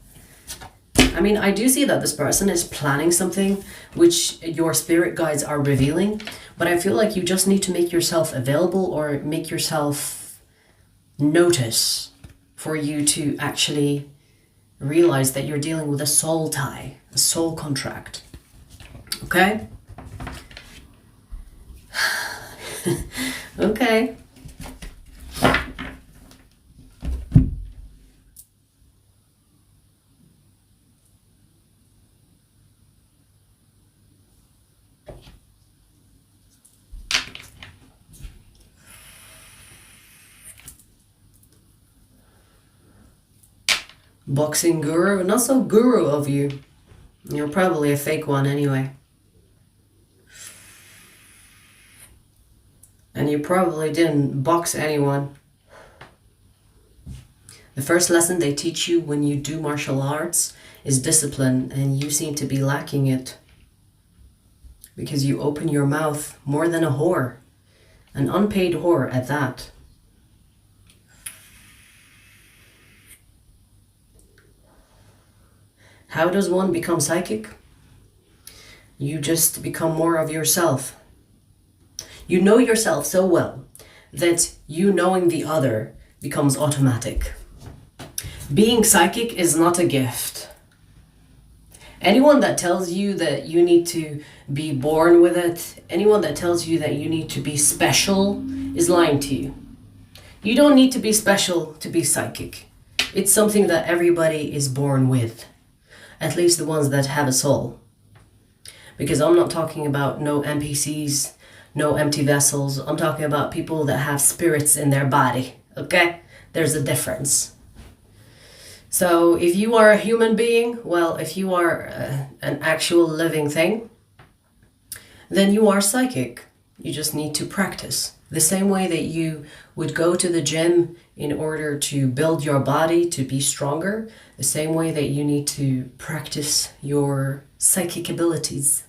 Speaker 1: I mean, I do see that this person is planning something which your spirit guides are revealing, but I feel like you just need to make yourself available or make yourself notice for you to actually realize that you're dealing with a soul tie, a soul contract. Okay? Okay. Boxing guru, not so guru of you. You're probably a fake one anyway. And you probably didn't box anyone. The first lesson they teach you when you do martial arts is discipline, and you seem to be lacking it. Because you open your mouth more than a whore. An unpaid whore at that. How does one become psychic? You just become more of yourself. You know yourself so well that you knowing the other becomes automatic. Being psychic is not a gift. Anyone that tells you that you need to be born with it, anyone that tells you that you need to be special is lying to you. You don't need to be special to be psychic. It's something that everybody is born with. At least the ones that have a soul. Because I'm not talking about no NPCs, no empty vessels. I'm talking about people that have spirits in their body, okay? There's a difference. So if you are a human being, well, if you are an actual living thing, then you are psychic. You just need to practice. The same way that you would go to the gym in order to build your body to be stronger, the same way that you need to practice your psychic abilities.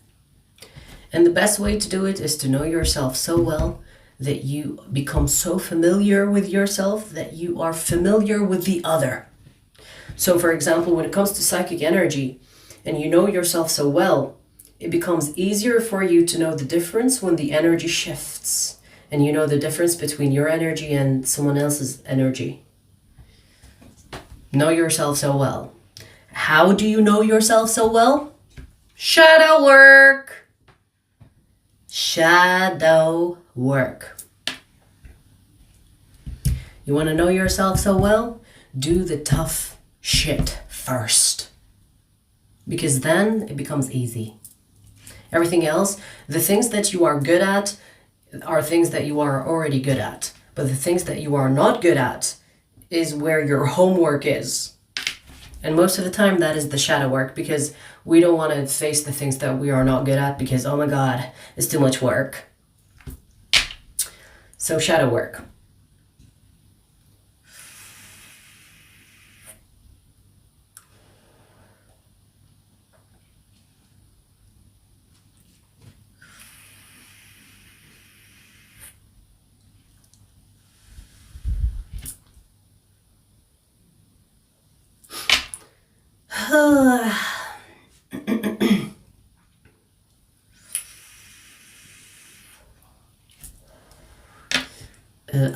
Speaker 1: And the best way to do it is to know yourself so well that you become so familiar with yourself that you are familiar with the other. So for example, when it comes to psychic energy and you know yourself so well, it becomes easier for you to know the difference when the energy shifts. And you know the difference between your energy and someone else's energy. Know yourself so well. How do you know yourself so well? Shadow work. Shadow work. You want to know yourself so well? Do the tough shit first. Because then it becomes easy. Everything else, the things that you are good at, are things that you are already good at. But the things that you are not good at is where your homework is. And most of the time that is the shadow work, because we don't want to face the things that we are not good at because, oh my God, it's too much work. So shadow work.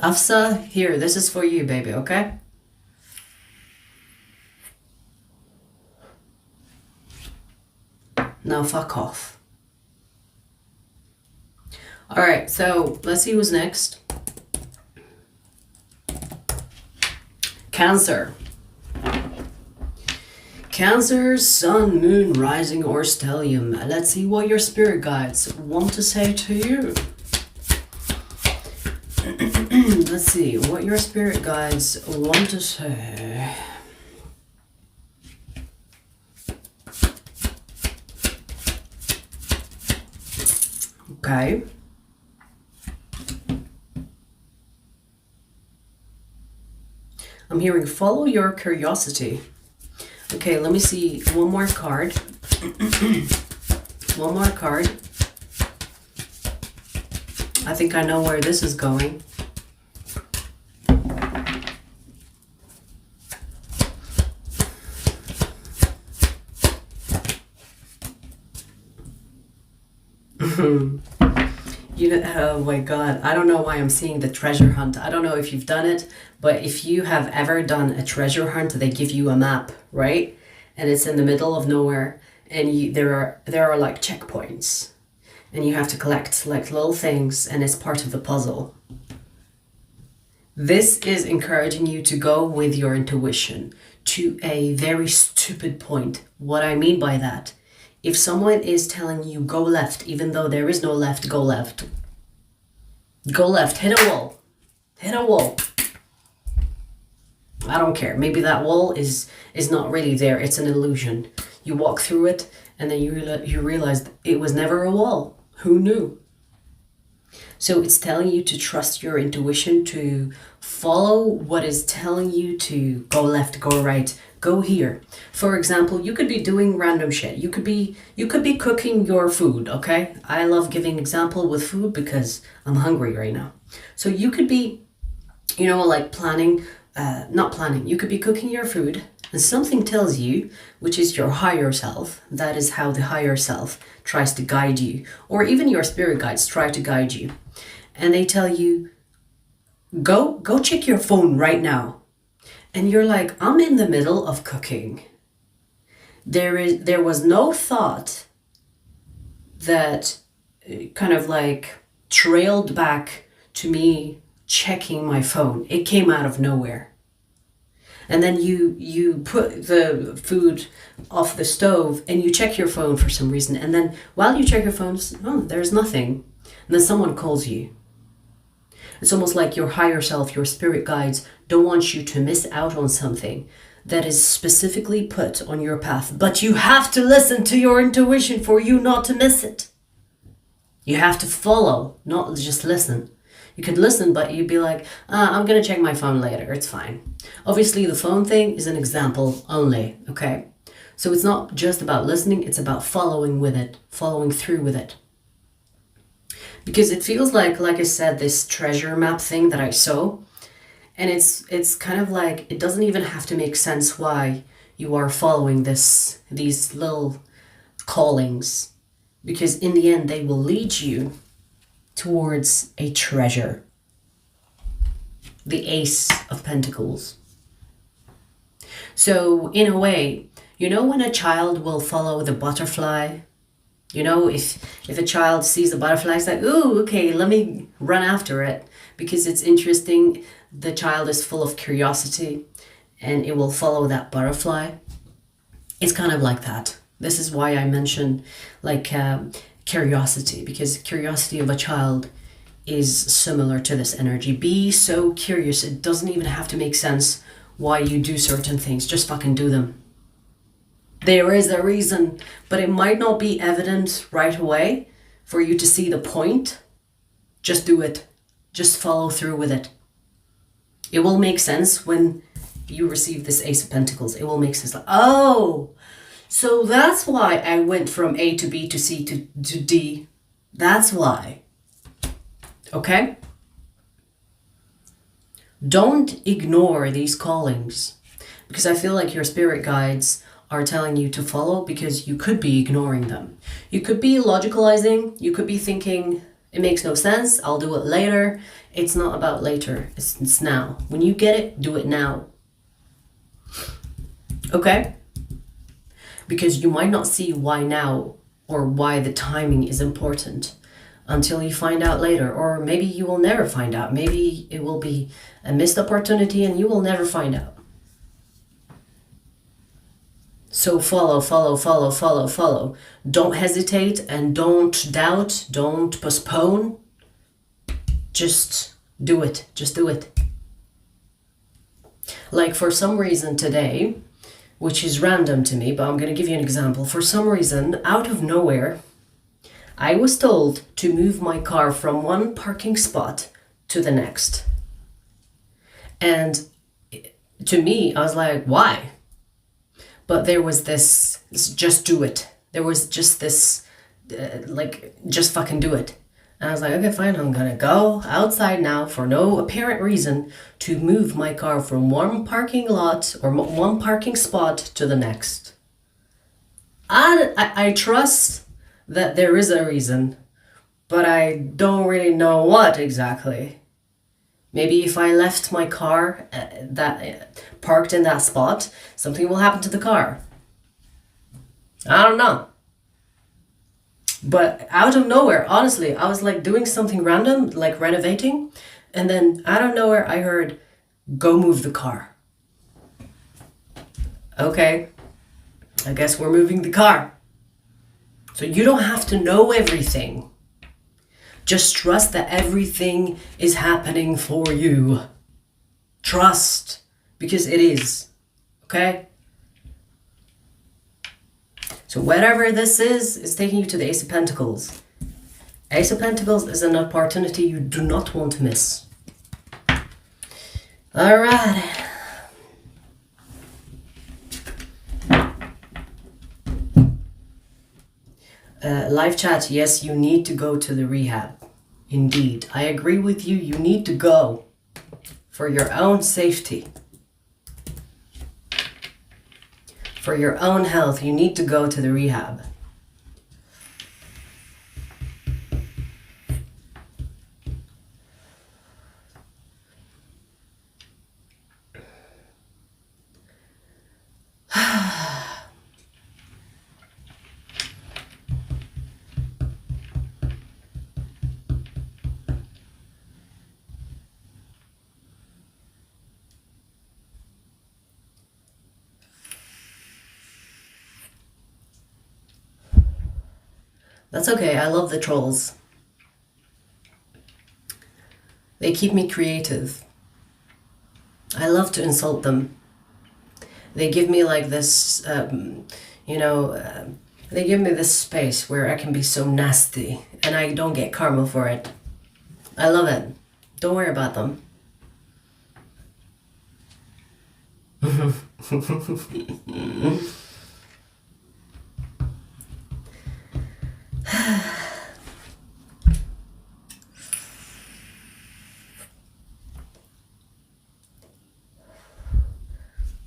Speaker 1: Afsa, here, this is for you, baby, okay? Now fuck off. Alright, so let's see who's next. Cancer. Cancer, Sun, Moon, Rising, or Stellium. Let's see what your spirit guides want to say to you. Let's see what your spirit guides want to say. Okay. I'm hearing follow your curiosity. Okay, let me see one more card. One more card. I think I know where this is going. Oh my God, I don't know why I'm seeing the treasure hunt. I don't know if you've done it, but if you have ever done a treasure hunt, they give you a map, right? And it's in the middle of nowhere, and there are like checkpoints, and you have to collect like little things, and it's part of the puzzle. This is encouraging you to go with your intuition to a very stupid point. What I mean by that, if someone is telling you go left, even though there is no left, go left. Go left, hit a wall. Hit a wall. I don't care. Maybe that wall is not really there. It's an illusion. You walk through it and then you realize it was never a wall. Who knew? So it's telling you to trust your intuition, to follow what is telling you to go left, go right, go here. For example, you could be doing random shit. You could be cooking your food, okay? I love giving example with food because I'm hungry right now. So you could be, you know, like planning, not planning. You could be cooking your food and something tells you, which is your higher self. That is how the higher self tries to guide you, or even your spirit guides try to guide you. And they tell you, go check your phone right now. And you're like, I'm in the middle of cooking. There was no thought that kind of like trailed back to me checking my phone. It came out of nowhere. And then you put the food off the stove and you check your phone for some reason. And then while you check your phone, oh, there's nothing. And then someone calls you. It's almost like your higher self, your spirit guides don't want you to miss out on something that is specifically put on your path. But you have to listen to your intuition for you not to miss it. You have to follow, not just listen. You could listen, but you'd be like, I'm going to check my phone later. It's fine. Obviously, the phone thing is an example only, okay? So it's not just about listening. It's about following with it, following through with it. Because it feels like I said, this treasure map thing that I saw. And it's kind of like, it doesn't even have to make sense why you are following these little callings. Because in the end, they will lead you towards a treasure. The Ace of Pentacles. So in a way, you know when a child will follow the butterfly? You know, if a child sees a butterfly, it's like, ooh, okay, let me run after it because it's interesting. The child is full of curiosity and it will follow that butterfly. It's kind of like that. This is why I mention like curiosity, because curiosity of a child is similar to this energy. Be so curious. It doesn't even have to make sense why you do certain things. Just fucking do them. There is a reason, but it might not be evident right away for you to see the point. Just do it. Just follow through with it. It will make sense when you receive this Ace of Pentacles. It will make sense. Like, oh, so that's why I went from A to B to C to D. That's why. Okay? Don't ignore these callings, because I feel like your spirit guides are telling you to follow because you could be ignoring them. You could be logicalizing. You could be thinking, it makes no sense. I'll do it later. It's not about later. It's now. When you get it, do it now. Okay? Because you might not see why now or why the timing is important until you find out later. Or maybe you will never find out. Maybe it will be a missed opportunity and you will never find out. So follow, follow, follow, follow, follow. Don't hesitate and don't doubt. Don't postpone. Just do it. Just do it. Like for some reason today, which is random to me, but I'm going to give you an example. For some reason, out of nowhere, I was told to move my car from one parking spot to the next. And to me, I was like, why? But there was this, just do it. There was just this, just fucking do it. And I was like, okay, fine, I'm gonna go outside now for no apparent reason to move my car from one parking lot or one parking spot to the next. I trust that there is a reason, but I don't really know what exactly. Maybe if I left my car parked in that spot, something will happen to the car. I don't know. But out of nowhere, honestly, I was like doing something random, like renovating. And then out of nowhere, I heard, go move the car. Okay, I guess we're moving the car. So you don't have to know everything. Just trust that everything is happening for you. Trust. because it is, okay? So whatever this is taking you to the Ace of Pentacles. Ace of Pentacles is an opportunity you do not want to miss. All right. Live chat, yes, you need to go to the rehab. Indeed, I agree with you. You need to go for your own safety. For your own health, you need to go to the rehab. That's okay, I love the trolls. They keep me creative. I love to insult them. They give me like this, they give me this space where I can be so nasty and I don't get karma for it. I love it. Don't worry about them.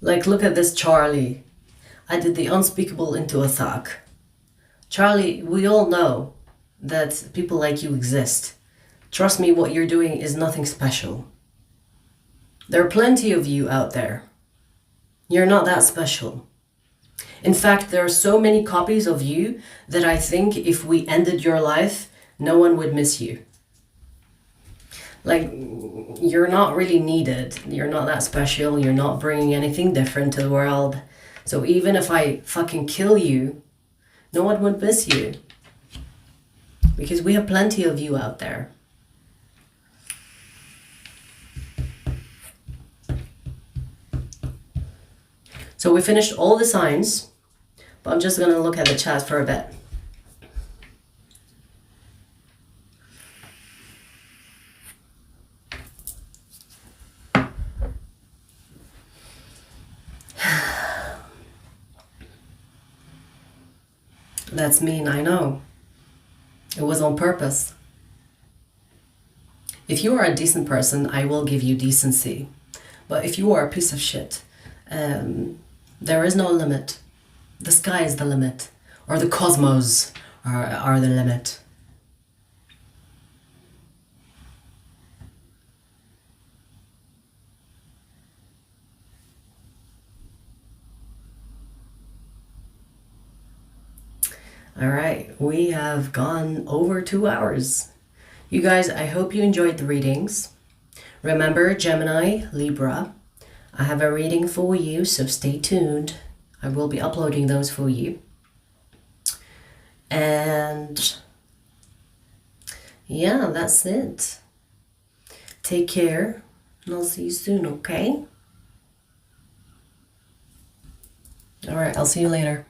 Speaker 1: Like, look at this Charlie. I did the unspeakable into a thought. Charlie, we all know that people like you exist. Trust me, what you're doing is nothing special. There are plenty of you out there. You're not that special. In fact, there are so many copies of you that I think if we ended your life, no one would miss you. Like, you're not really needed. You're not that special. You're not bringing anything different to the world. So even if I fucking kill you, no one would miss you. Because we have plenty of you out there. So we finished all the signs, but I'm just going to look at the chat for a bit. That's mean, I know. It was on purpose. If you are a decent person, I will give you decency. But if you are a piece of shit, there is no limit. The sky is the limit. Or the cosmos are the limit. All right, we have gone over 2 hours. You guys, I hope you enjoyed the readings. Remember, Gemini, Libra, I have a reading for you, so stay tuned. I will be uploading those for you. And yeah, that's it. Take care, and I'll see you soon, okay? All right, I'll see you later.